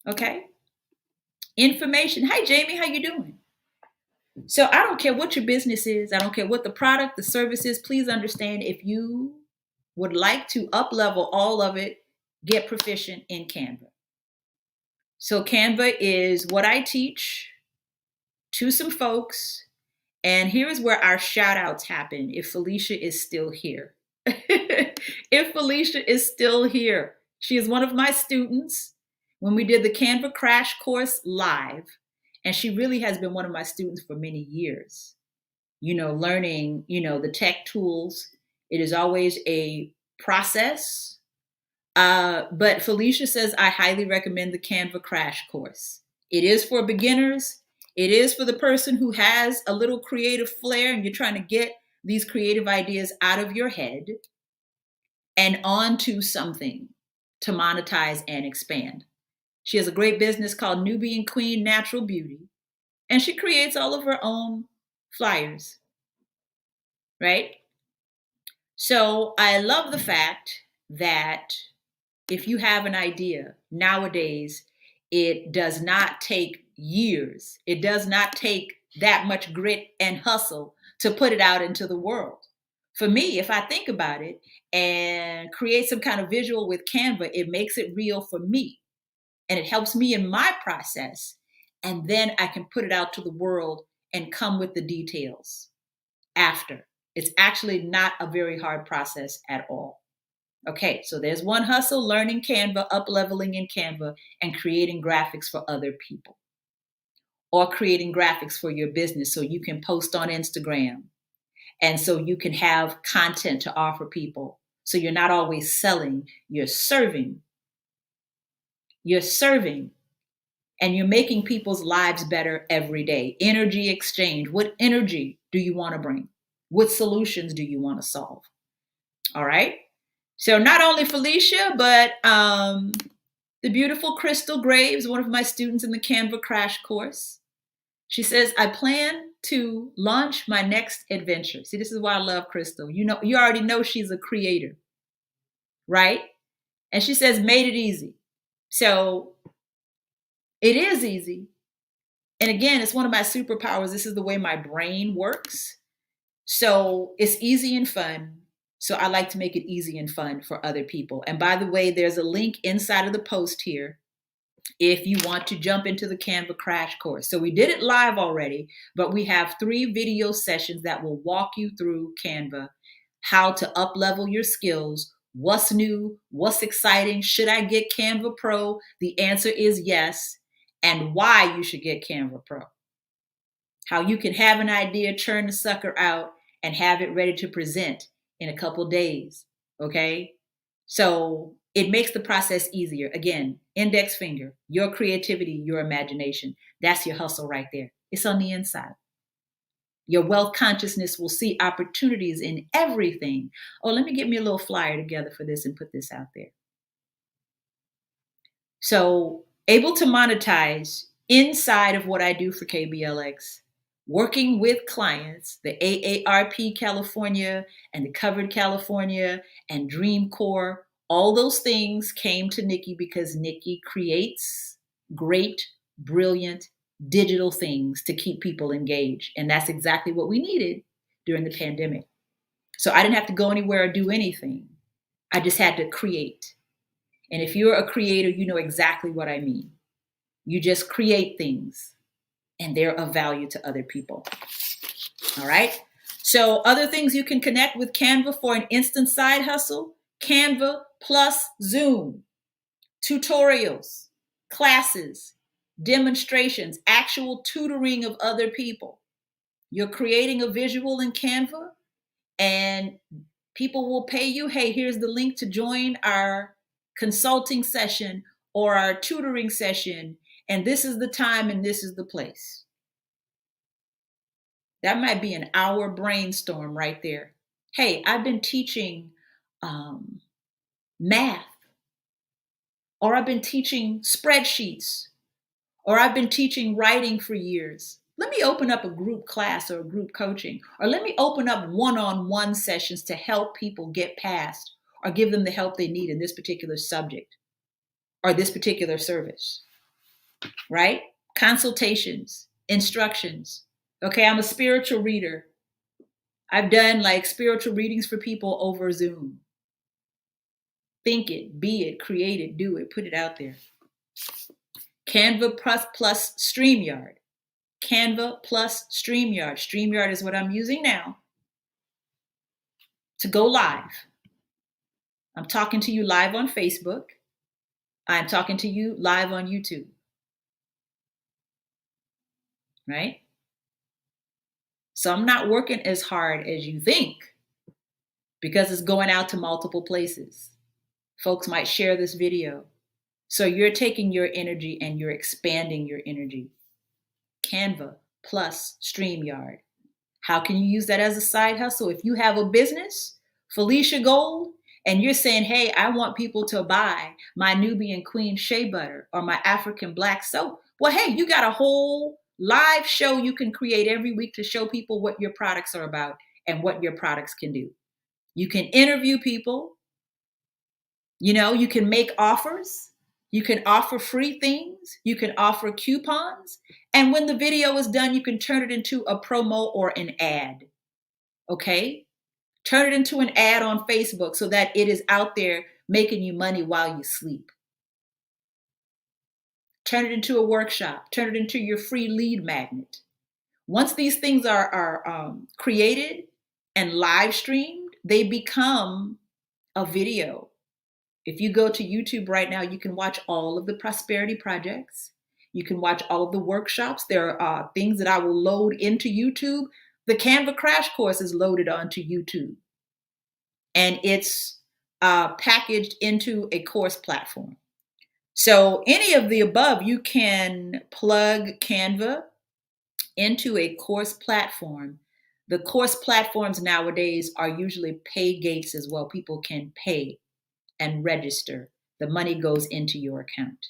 Okay? Information. Hi, Jamie. How you doing? So I don't care what your business is. I don't care what the product, the service is. Please understand, if you would like to up level all of it, get proficient in Canva. So Canva is what I teach to some folks. And here is where our shout outs happen if Felicia is still here. If Felicia is still here, she is one of my students when we did the Canva Crash Course live. And she really has been one of my students for many years. Learning, the tech tools. It is always a process. But Felicia says, I highly recommend the Canva Crash Course. It is for beginners. It is for the person who has a little creative flair and you're trying to get these creative ideas out of your head and onto something to monetize and expand. She has a great business called Nubian Queen Natural Beauty, and she creates all of her own flyers, right? So I love the fact that if you have an idea nowadays, it does not take years. It does not take that much grit and hustle to put it out into the world. For me, if I think about it and create some kind of visual with Canva, it makes it real for me and it helps me in my process. And then I can put it out to the world and come with the details after. It's actually not a very hard process at all. Okay, so there's one hustle: learning Canva, up leveling in Canva, and creating graphics for other people. Or creating graphics for your business so you can post on Instagram. And so you can have content to offer people. So you're not always selling, you're serving. You're serving. And you're making people's lives better every day. Energy exchange. What energy do you want to bring? What solutions do you want to solve? All right. So not only Felicia, but the beautiful Crystal Graves, one of my students in the Canva Crash Course. She says, I plan to launch my next adventure. See, this is why I love Crystal. You already know she's a creator, right? And she says, made it easy. So it is easy. And again, it's one of my superpowers. This is the way my brain works. So it's easy and fun. So I like to make it easy and fun for other people. And by the way, there's a link inside of the post here if you want to jump into the Canva Crash Course. So we did it live already, but we have 3 video sessions that will walk you through Canva, how to up level your skills, what's new, what's exciting, should I get Canva Pro? The answer is yes, and why you should get Canva Pro. How you can have an idea, churn the sucker out, and have it ready to present in a couple days, okay? So it makes the process easier. Again, index finger, your creativity, your imagination. That's your hustle right there. It's on the inside. Your wealth consciousness will see opportunities in everything. Oh, let me get me a little flyer together for this and put this out there. So able to monetize inside of what I do for KBLX, working with clients, the AARP California and the Covered California and Dream Core. All those things came to Nikki because Nikki creates great, brilliant digital things to keep people engaged. And that's exactly what we needed during the pandemic. So I didn't have to go anywhere or do anything. I just had to create. And if you're a creator, you know exactly what I mean. You just create things and they're of value to other people. All right. So other things you can connect with Canva for an instant side hustle: Canva plus Zoom, tutorials, classes, demonstrations, actual tutoring of other people. You're creating a visual in Canva and people will pay you. Hey, here's the link to join our consulting session or our tutoring session. And this is the time and this is the place. That might be an hour brainstorm right there. Hey, I've been teaching math, or I've been teaching spreadsheets, or I've been teaching writing for years. Let me open up a group class or a group coaching, or let me open up one-on-one sessions to help people get past, or give them the help they need in this particular subject or this particular service, right? Consultations, instructions. Okay, I'm a spiritual reader. I've done like spiritual readings for people over Zoom. Think it, be it, create it, do it, put it out there. Canva plus StreamYard. Canva plus StreamYard. StreamYard is what I'm using now to go live. I'm talking to you live on Facebook. I'm talking to you live on YouTube. Right? So I'm not working as hard as you think because it's going out to multiple places. Folks might share this video. So you're taking your energy and you're expanding your energy. Canva plus StreamYard. How can you use that as a side hustle? If you have a business, Felicia Gold, and you're saying, hey, I want people to buy my Nubian Queen shea butter or my African black soap. Well, hey, you got a whole live show you can create every week to show people what your products are about and what your products can do. You can interview people. You know, you can make offers. You can offer free things. You can offer coupons. And when the video is done, you can turn it into a promo or an ad. Okay? Turn it into an ad on Facebook so that it is out there making you money while you sleep. Turn it into a workshop. Turn it into your free lead magnet. Once these things are created and live streamed, they become a video. If you go to YouTube right now, you can watch all of the prosperity projects. You can watch all of the workshops. There are things that I will load into YouTube. The CANVA Crash Course is loaded onto YouTube. And it's packaged into a course platform. So any of the above, you can plug Canva into a course platform. The course platforms nowadays are usually pay gates as well. People can pay and register. The money goes into your account.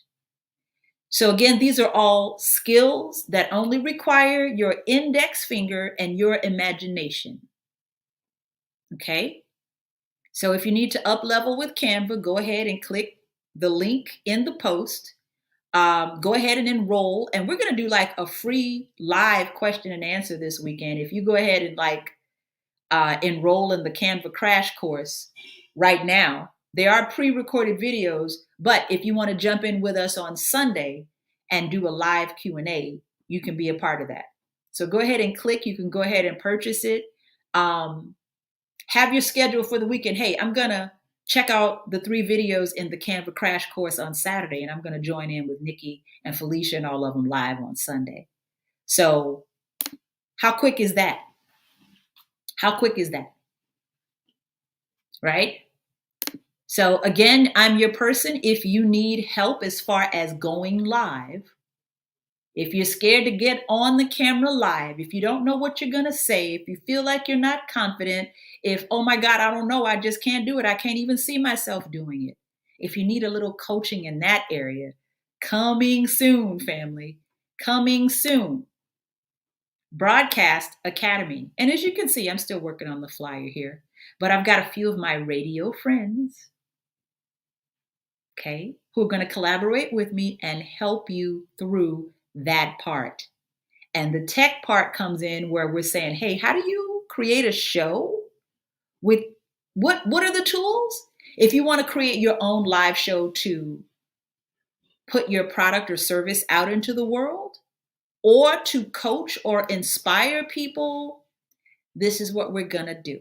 So again, these are all skills that only require your index finger and your imagination. Okay? So if you need to uplevel with Canva, go ahead and click the link in the post. Go ahead and enroll. And we're going to do like a free live question and answer this weekend. If you go ahead and like enroll in the Canva Crash Course right now, there are pre-recorded videos, but if you want to jump in with us on Sunday and do a live Q&A, you can be a part of that. So go ahead and click. You can go ahead and purchase it. Have your schedule for the weekend. Hey, I'm going to check out the 3 videos in the Canva Crash Course on Saturday, and I'm going to join in with Nikki and Felicia and all of them live on Sunday. So how quick is that? How quick is that? Right? So again, I'm your person. If you need help as far as going live, if you're scared to get on the camera live, if you don't know what you're going to say, if you feel like you're not confident, if, oh my God, I don't know, I just can't do it. I can't even see myself doing it. If you need a little coaching in that area, coming soon, family, coming soon. Broadcast Academy. And as you can see, I'm still working on the flyer here, but I've got a few of my radio friends, okay, who are going to collaborate with me and help you through that part. And the tech part comes in where we're saying, hey, how do you create a show with what are the tools? If you want to create your own live show to put your product or service out into the world or to coach or inspire people, this is what we're going to do.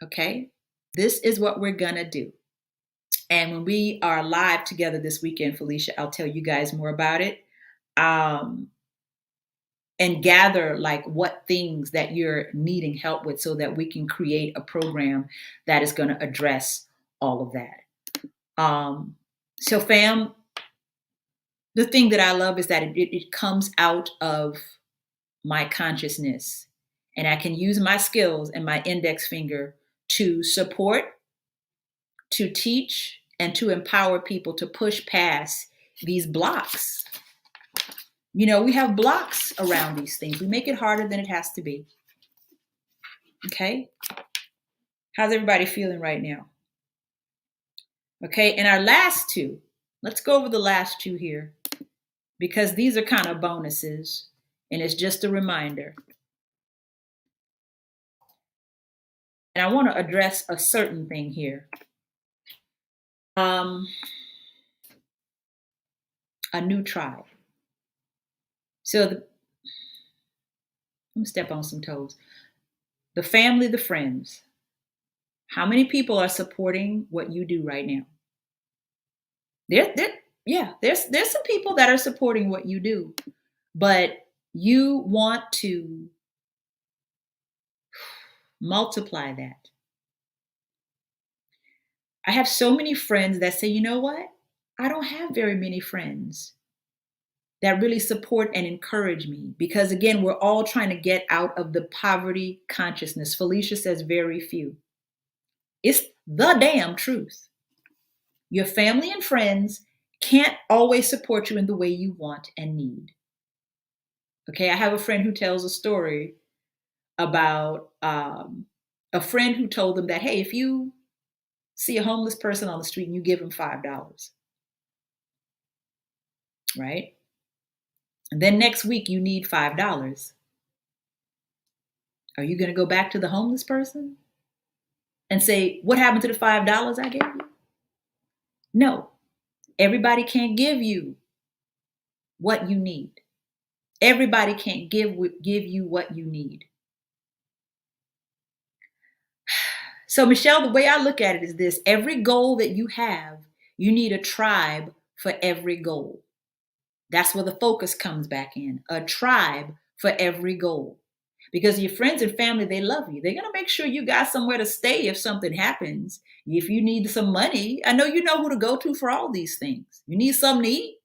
Okay? This is what we're going to do. And when we are live together this weekend, Felicia, I'll tell you guys more about it. And gather like what things that you're needing help with so that we can create a program that is going to address all of that. So fam, the thing that I love is that it comes out of my consciousness, and I can use my skills and my index finger to support, to teach, and to empower people to push past these blocks. You know, we have blocks around these things. We make it harder than it has to be. Okay? How's everybody feeling right now? Okay, and our last two, let's go over the last two here because these are kind of bonuses and it's just a reminder. And I want to address a certain thing here. A new tribe. So I'm gonna step on some toes. The family, the friends. How many people are supporting what you do right now? There's some people that are supporting what you do, but you want to multiply that. I have so many friends that say, you know what? I don't have very many friends that really support and encourage me because, again, we're all trying to get out of the poverty consciousness. Felicia says, very few. It's the damn truth. Your family and friends can't always support you in the way you want and need. Okay, I have a friend who tells a story about a friend who told them that, hey, if you see a homeless person on the street and you give them $5, right? And then next week you need $5. Are you going to go back to the homeless person and say, what happened to the $5 I gave you? No, everybody can't give you what you need. Everybody can't give you what you need. So, Michelle, the way I look at it is this: every goal that you have, you need a tribe for every goal. That's where the focus comes back in. A tribe for every goal. Because your friends and family, they love you. They're going to make sure you got somewhere to stay if something happens. If you need some money, I know you know who to go to for all these things. You need something to eat?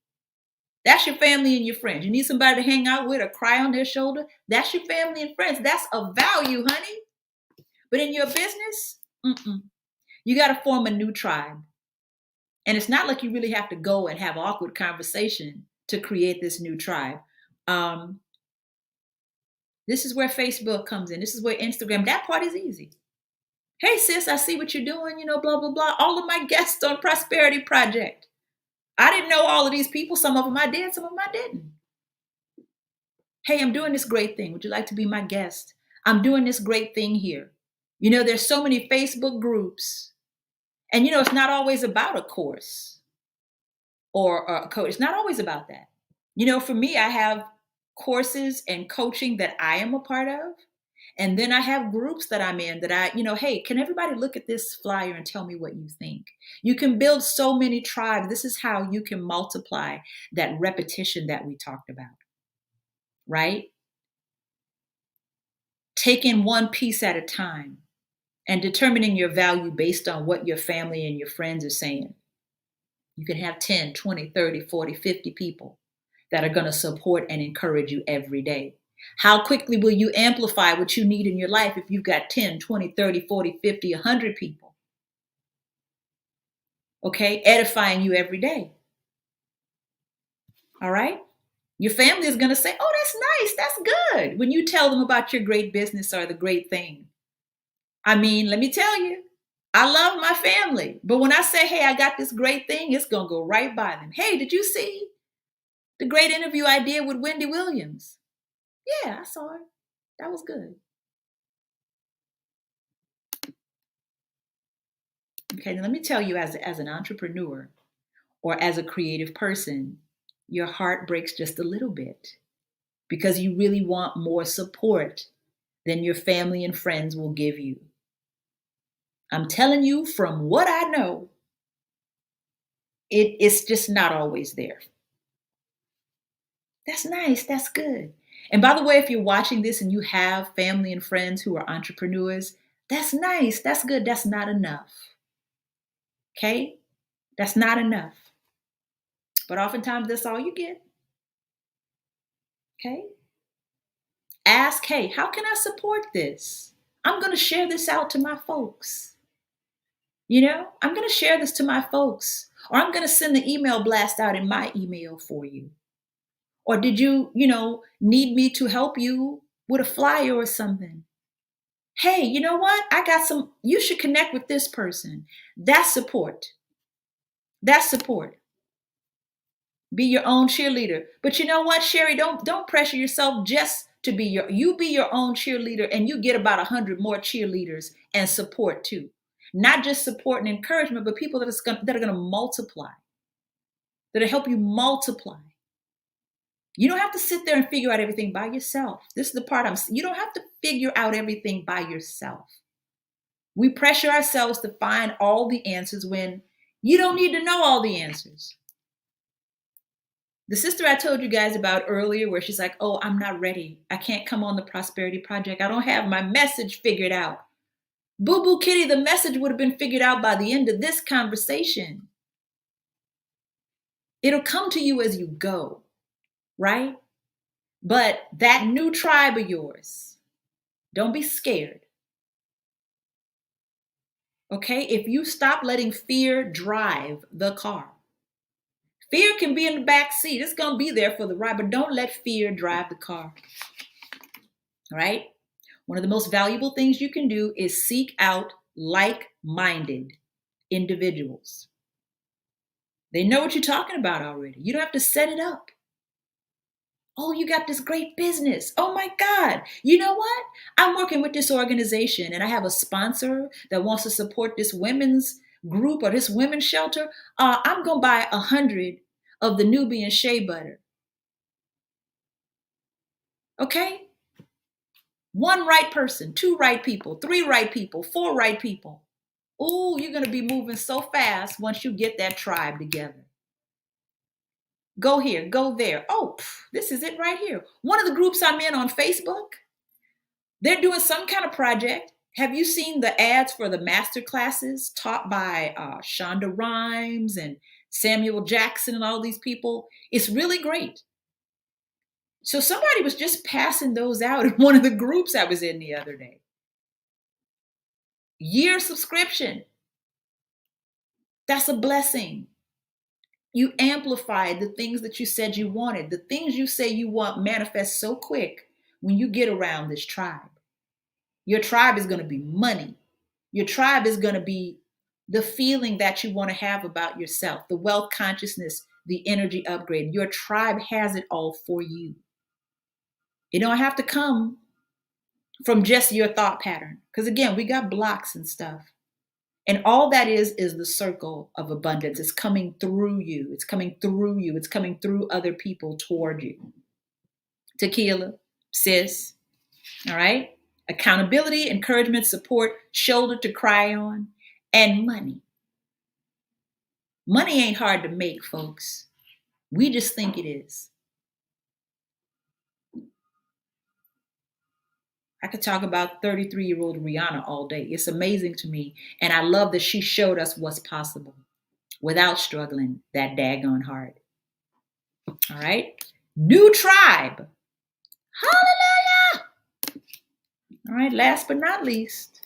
That's your family and your friends. You need somebody to hang out with or cry on their shoulder? That's your family and friends. That's a value, honey. But in your business, you got to form a new tribe. And it's not like you really have to go and have awkward conversation to create this new tribe. This is where Facebook comes in. This is where Instagram, that part is easy. Hey, sis, I see what you're doing, blah, blah, blah. All of my guests on Prosperity Project. I didn't know all of these people. Some of them I did, some of them I didn't. Hey, I'm doing this great thing. Would you like to be my guest? I'm doing this great thing here. There's so many Facebook groups. And, it's not always about a course or a coach. It's not always about that. For me, I have courses and coaching that I am a part of. And then I have groups that I'm in that hey, can everybody look at this flyer and tell me what you think? You can build so many tribes. This is how you can multiply that repetition that we talked about, right? Taking one piece at a time and determining your value based on what your family and your friends are saying. You can have 10, 20, 30, 40, 50 people that are going to support and encourage you every day. How quickly will you amplify what you need in your life if you've got 10, 20, 30, 40, 50, 100 people? Okay, edifying you every day. All right? Your family is going to say, oh, that's nice, that's good, when you tell them about your great business or the great thing. I mean, let me tell you, I love my family. But when I say, hey, I got this great thing, it's going to go right by them. Hey, did you see the great interview I did with Wendy Williams? Yeah, I saw it. That was good. Okay, now let me tell you, as an entrepreneur or as a creative person, your heart breaks just a little bit because you really want more support than your family and friends will give you. I'm telling you from what I know, it's just not always there. That's nice. That's good. And by the way, if you're watching this and you have family and friends who are entrepreneurs, that's nice. That's good. That's not enough. Okay? That's not enough. But oftentimes that's all you get. Okay? Ask, hey, how can I support this? I'm going to share this out to my folks. I'm going to share this to my folks. Or I'm going to send the email blast out in my email for you. Or did you, need me to help you with a flyer or something? Hey, you know what? You should connect with this person. That's support. That's support. Be your own cheerleader. But you know what, Sherry? Don't pressure yourself just to be your own cheerleader, and you get about 100 more cheerleaders and support too. Not just support and encouragement, but people that are gonna multiply, that'll help you multiply. You don't have to sit there and figure out everything by yourself. This is the part you don't have to figure out everything by yourself. We pressure ourselves to find all the answers when you don't need to know all the answers. The sister I told you guys about earlier, where she's like, oh, I'm not ready. I can't come on the prosperity project. I don't have my message figured out. Boo boo kitty, the message would have been figured out by the end of this conversation. It'll come to you as you go, right? But that new tribe of yours, don't be scared. Okay? If you stop letting fear drive the car, fear can be in the back seat. It's going to be there for the ride, but don't let fear drive the car. All right? One of the most valuable things you can do is seek out like-minded individuals. They know what you're talking about already. You don't have to set it up. Oh, you got this great business. Oh my God. You know what? I'm working with this organization and I have a sponsor that wants to support this women's group or this women's shelter. I'm going to buy 100 of the Nubian shea butter. Okay? One right person, two right people, three right people, four right people. Oh, you're going to be moving so fast once you get that tribe together. Go here, go there. Oh, this is it right here. One of the groups I'm in on Facebook, they're doing some kind of project. Have you seen the ads for the master classes taught by Shonda Rhimes and Samuel Jackson and all these people? It's really great. So somebody was just passing those out in one of the groups I was in the other day. Year subscription. That's a blessing. You amplified the things that you said you wanted. The things you say you want manifest so quick when you get around this tribe. Your tribe is going to be money. Your tribe is going to be the feeling that you want to have about yourself, the wealth consciousness, the energy upgrade. Your tribe has it all for you. You don't have to come from just your thought pattern. Because again, we got blocks and stuff. And all that is the circle of abundance. It's coming through you. It's coming through you. It's coming through other people toward you. Tequila, sis, all right? Accountability, encouragement, support, shoulder to cry on, and money. Money ain't hard to make, folks. We just think it is. I could talk about 33-year-old Rihanna all day. It's amazing to me. And I love that she showed us what's possible without struggling that daggone hard. All right? New tribe. Hallelujah. All right, last but not least,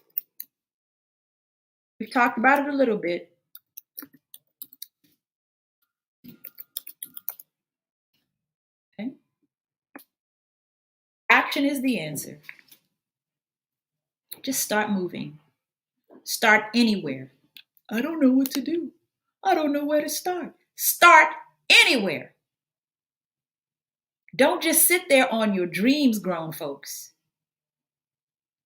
we've talked about it a little bit. Okay? Action is the answer. Just start moving. Start anywhere. I don't know what to do. I don't know where to start. Start anywhere. Don't just sit there on your dreams, grown folks.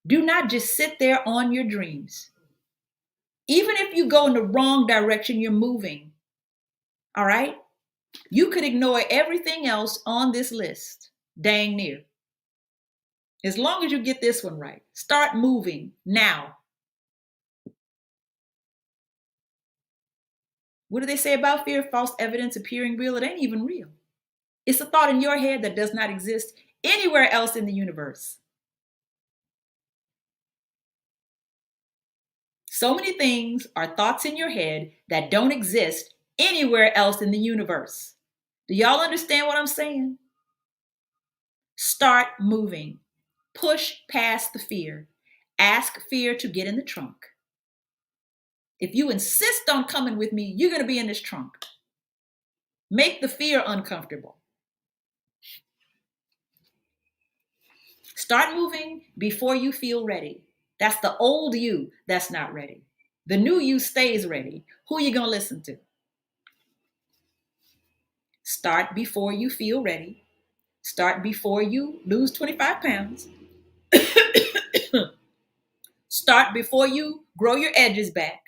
Do not just sit there on your dreams. Even if you go in the wrong direction, you're moving. All right? You could ignore everything else on this list, dang near. As long as you get this one right. Start moving now. What do they say about fear? False evidence appearing real. It ain't even real. It's a thought in your head that does not exist anywhere else in the universe. So many things are thoughts in your head that don't exist anywhere else in the universe. Do y'all understand what I'm saying? Start moving. Push past the fear. Ask fear to get in the trunk. If you insist on coming with me, you're going to be in this trunk. Make the fear uncomfortable. Start moving before you feel ready. That's the old you that's not ready. The new you stays ready. Who are you going to listen to? Start before you feel ready. Start before you lose 25 pounds. Start before you grow your edges back.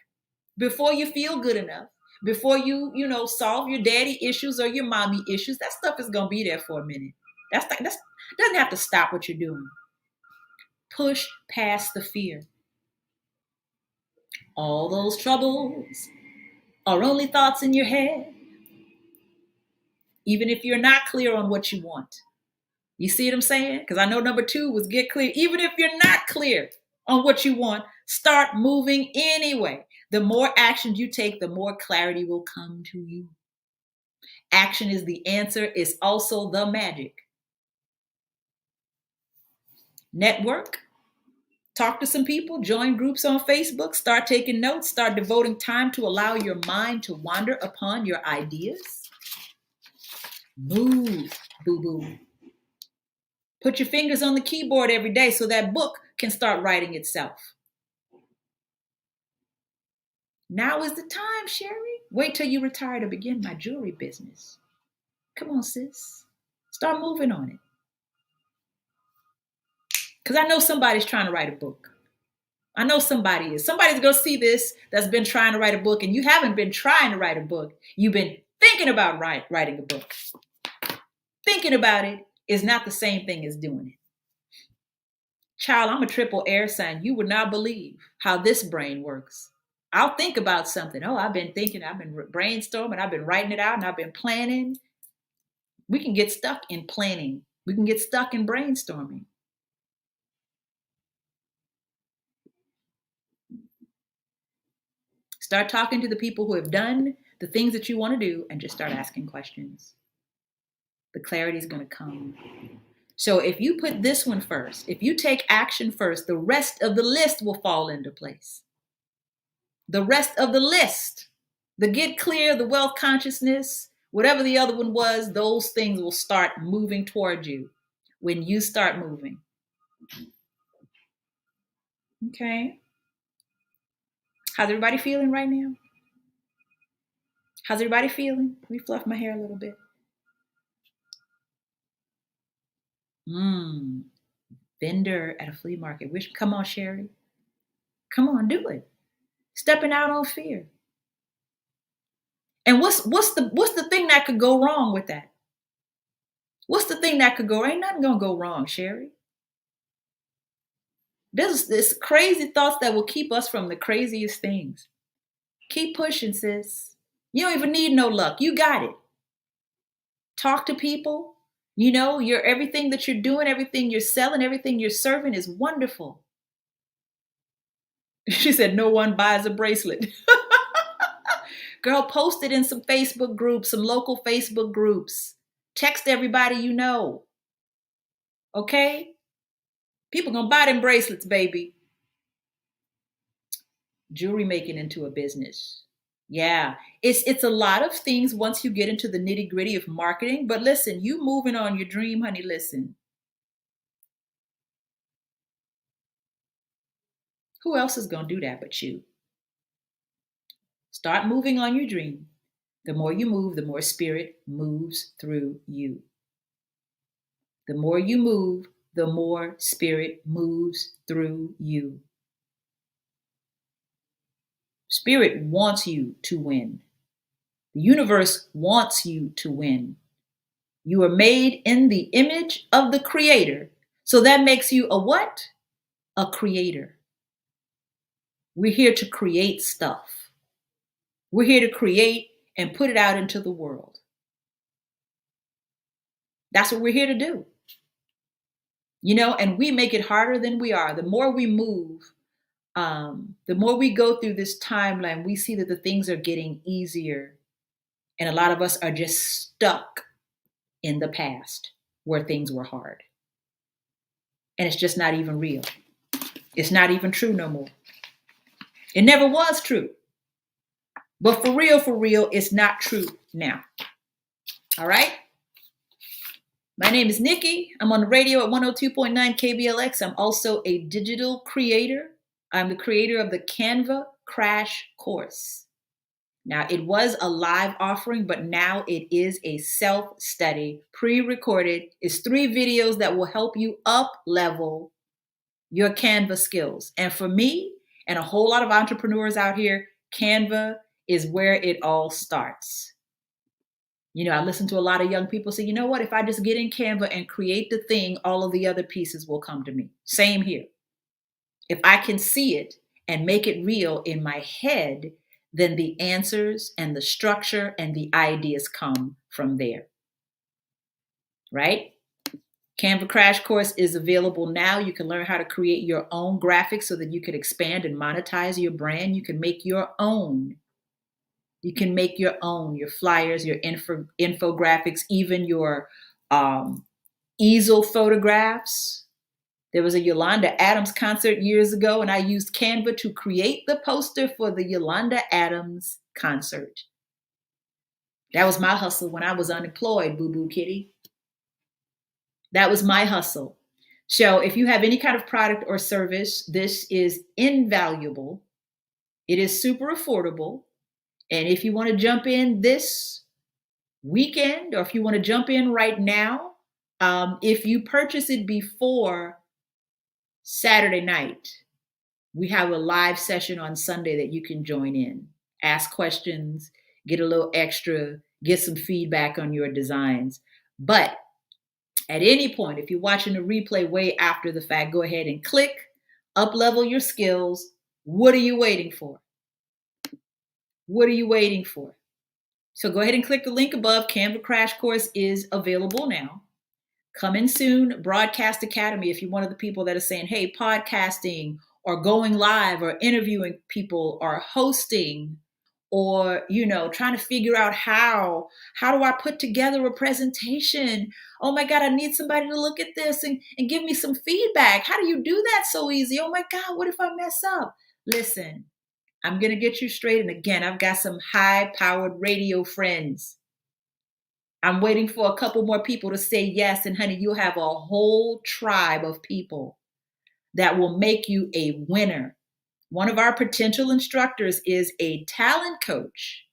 Before you feel good enough. Before you solve your daddy issues or your mommy issues. That stuff is going to be there for a minute. That's doesn't have to stop what you're doing. Push past the fear. All those troubles are only thoughts in your head. Even if you're not clear on what you want. You see what I'm saying? Because I know number 2 was get clear. Even if you're not clear on what you want, start moving anyway. The more action you take, the more clarity will come to you. Action is the answer. It's also the magic. Network. Talk to some people. Join groups on Facebook. Start taking notes. Start devoting time to allow your mind to wander upon your ideas. Move, boo-boo. Put your fingers on the keyboard every day so that book can start writing itself. Now is the time, Sherry. Wait till you retire to begin my jewelry business. Come on, sis. Start moving on it. Because I know somebody's trying to write a book. I know somebody is. Somebody's going to see this that's been trying to write a book, and you haven't been trying to write a book. You've been thinking about writing a book. Thinking about it is not the same thing as doing it. Child, I'm a triple air sign. You would not believe how this brain works. I'll think about something. Oh, I've been thinking, I've been brainstorming, I've been writing it out, and I've been planning. We can get stuck in planning. We can get stuck in brainstorming. Start talking to the people who have done the things that you want to do and just start asking questions. The clarity is going to come. So if you put this one first, if you take action first, the rest of the list will fall into place. The rest of the list, the get clear, the wealth consciousness, whatever the other one was, those things will start moving toward you when you start moving. Okay. How's everybody feeling right now? How's everybody feeling? Let me fluff my hair a little bit. Vendor at a flea market. Come on, Sherry. Come on, do it. Stepping out on fear. And what's the thing that could go wrong with that? What's the thing that could go? Ain't nothing gonna go wrong, Sherry. There's this crazy thoughts that will keep us from the craziest things. Keep pushing, sis. You don't even need no luck. You got it. Talk to people. You're everything that you're doing, everything you're selling, everything you're serving is wonderful. She said, no one buys a bracelet. Girl, post it in some Facebook groups, some local Facebook groups. Text everybody you know. Okay? People gonna buy them bracelets, baby. Jewelry making into a business. Yeah, it's a lot of things once you get into the nitty-gritty of marketing. But listen, you moving on your dream, honey, listen. Who else is gonna do that but you? Start moving on your dream. The more you move, the more spirit moves through you. The more you move, the more spirit moves through you. Spirit wants you to win. The universe wants you to win. You are made in the image of the Creator. So that makes you a what? A creator. We're here to create stuff. We're here to create and put it out into the world. That's what we're here to do. And we make it harder than we are. The more we move, the more we go through this timeline, we see that the things are getting easier. And a lot of us are just stuck in the past where things were hard. And it's just not even real. It's not even true no more. It never was true. But for real, it's not true now. All right? My name is Nikki. I'm on the radio at 102.9 KBLX. I'm also a digital creator. I'm the creator of the CANVA Crash Course. Now, it was a live offering, but now it is a self-study, pre-recorded. It's 3 videos that will help you up level your Canva skills. And for me and a whole lot of entrepreneurs out here, Canva is where it all starts. You know, I listen to a lot of young people say, you know what, if I just get in Canva and create the thing, all of the other pieces will come to me. Same here. If I can see it and make it real in my head, then the answers and the structure and the ideas come from there, right? Canva Crash Course is available now. You can learn how to create your own graphics so that you can expand and monetize your brand. You can make your own. You can make your own, your flyers, your infographics, even your easel photographs. There was a Yolanda Adams concert years ago, and I used Canva to create the poster for the Yolanda Adams concert. That was my hustle when I was unemployed, boo-boo kitty. That was my hustle. So if you have any kind of product or service, this is invaluable. It is super affordable. And if you want to jump in this weekend, or if you want to jump in right now, if you purchase it before Saturday night, we have a live session on Sunday that you can join in, ask questions, get a little extra, get some feedback on your designs. But at any point, if you're watching the replay way after the fact, go ahead and click, up-level your skills. What are you waiting for? What are you waiting for? So go ahead and click the link above. Canva Crash Course is available now. Coming soon, Broadcast Academy. If you're one of the people that are saying, hey, podcasting or going live or interviewing people or hosting, or, you know, trying to figure out how do I put together a presentation? Oh my God, I need somebody to look at this and give me some feedback. How do you do that so easy? Oh my God, what if I mess up? Listen, I'm going to get you straight. And again, I've got some high-powered radio friends. I'm waiting for a couple more people to say yes. And honey, you'll have a whole tribe of people that will make you a winner. One of our potential instructors is a talent coach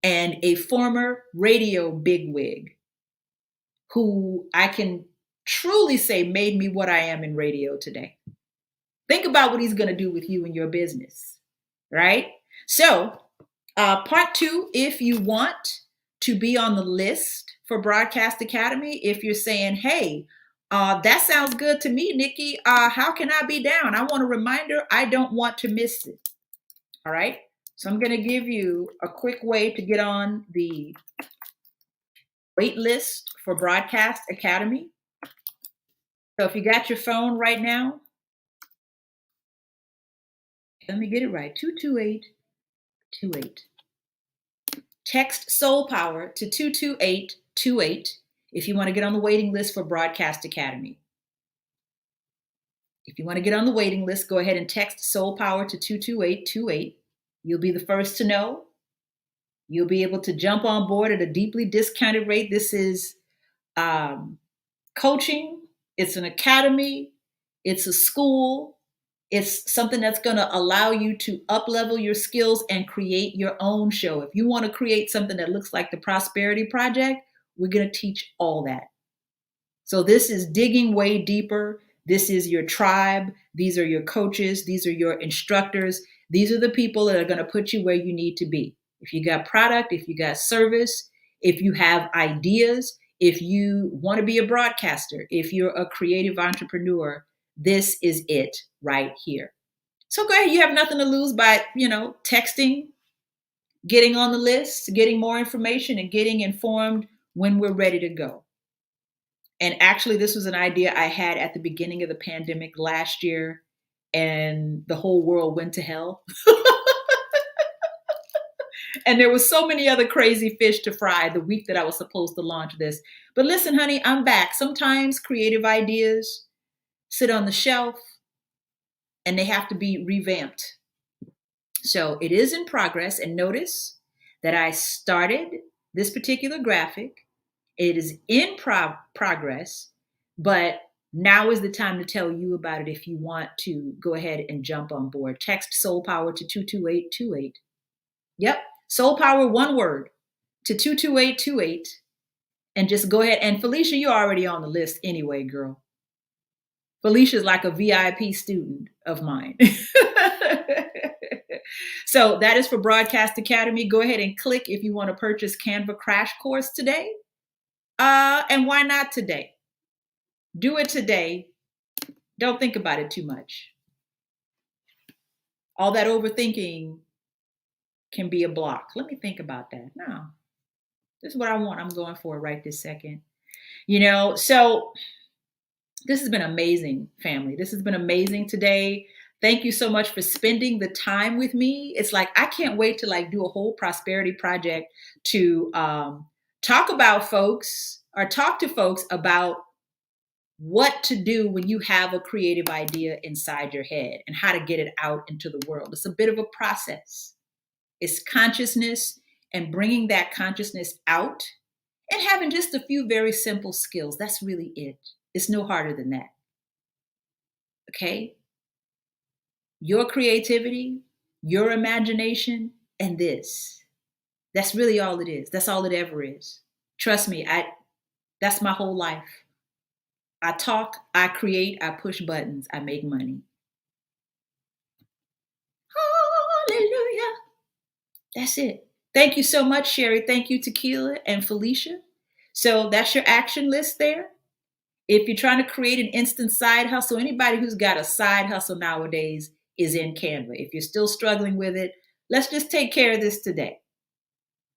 and a former radio bigwig who I can truly say made me what I am in radio today. Think about what he's going to do with you and your business, right? So part 2, if you want to be on the list for Broadcast Academy, if you're saying, hey, that sounds good to me, Nikki. How can I be down? I want a reminder. I don't want to miss it. All right. So I'm going to give you a quick way to get on the wait list for Broadcast Academy. So if you got your phone right now, let me get it right. 22828. Text Soul Power to 22828 if you want to get on the waiting list for Broadcast Academy. If you want to get on the waiting list, go ahead and text Soul Power to 22828. You'll be the first to know. You'll be able to jump on board at a deeply discounted rate. This is coaching. It's an academy. It's a school. It's something that's going to allow you to up-level your skills and create your own show. If you want to create something that looks like the Prosperity Project, we're going to teach all that. So this is digging way deeper. This is your tribe. These are your coaches. These are your instructors. These are the people that are going to put you where you need to be. If you got product, if you got service, if you have ideas, if you want to be a broadcaster, if you're a creative entrepreneur, this is it right here. So go ahead. You have nothing to lose by, texting, getting on the list, getting more information, and getting informed when we're ready to go. And actually, this was an idea I had at the beginning of the pandemic last year, and the whole world went to hell. And there was so many other crazy fish to fry the week that I was supposed to launch this. But listen, honey, I'm back. Sometimes creative ideas sit on the shelf and they have to be revamped. So it is in progress. And notice that I started this particular graphic. It is in progress, but Now is the time to tell you about it if you want to go ahead and jump on board. Text Soul Power to 22828. Yep, Soul Power, one word, to 22828. And just go ahead. And Felicia, you're already on the list anyway, girl. Felicia's like a VIP student of mine. So that is for Broadcast Academy. Go ahead and click if you want to purchase Canva Crash Course today. And why not today? Do it today. Don't think about it too much. All that overthinking can be a block. Let me think about that. No, this is what I want. I'm going for it right this second. So this has been amazing, family. This has been amazing today. Thank you so much for spending the time with me. It's like, I can't wait to do a whole prosperity project to talk to folks about what to do when you have a creative idea inside your head and how to get it out into the world. It's a bit of a process. It's consciousness and bringing that consciousness out and having just a few very simple skills. That's really it. It's no harder than that. Okay? Your creativity, your imagination, and this. That's really all it is. That's all it ever is. Trust me, that's my whole life. I talk, I create, I push buttons, I make money. Hallelujah. That's it. Thank you so much, Sherry. Thank you, Tequila and Felicia. So that's your action list there. If you're trying to create an instant side hustle, anybody who's got a side hustle nowadays is in Canva. If you're still struggling with it, let's just take care of this today.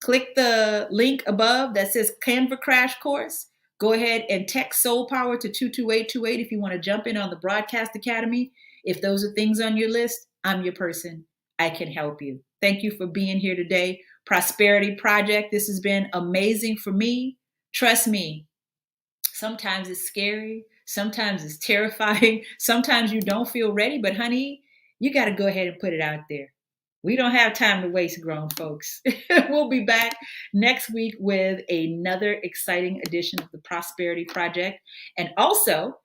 Click the link above that says Canva Crash Course. Go ahead and text Soul Power to 22828 if you want to jump in on the Broadcast Academy. If those are things on your list, I'm your person. I can help you. Thank you for being here today. Prosperity Project, this has been amazing for me. Trust me, sometimes it's scary. Sometimes it's terrifying. Sometimes you don't feel ready, but honey, you got to go ahead and put it out there. We don't have time to waste, grown folks. We'll be back next week with another exciting edition of the Prosperity Project. And also,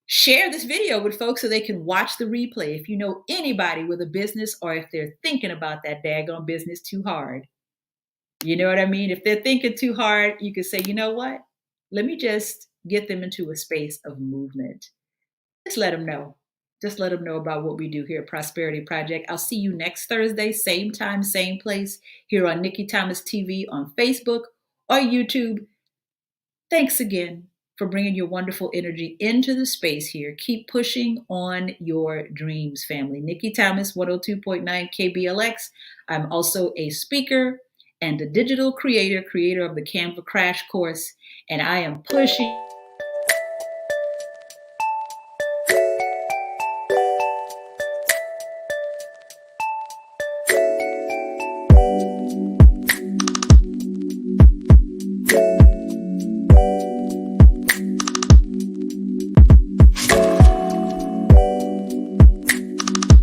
share this video with folks so they can watch the replay. If you know anybody with a business or if they're thinking about that daggone business too hard. You know what I mean? If they're thinking too hard, you can say, you know what? Let me just get them into a space of movement. Just let them know. Just let them know about what we do here at Prosperity Project. I'll see you next Thursday, same time, same place, here on Nikki Thomas TV on Facebook or YouTube. Thanks again for bringing your wonderful energy into the space here. Keep pushing on your dreams, family. Nikki Thomas, 102.9 KBLX. I'm also a speaker and a digital creator of the Canva Crash Course, and I am pushing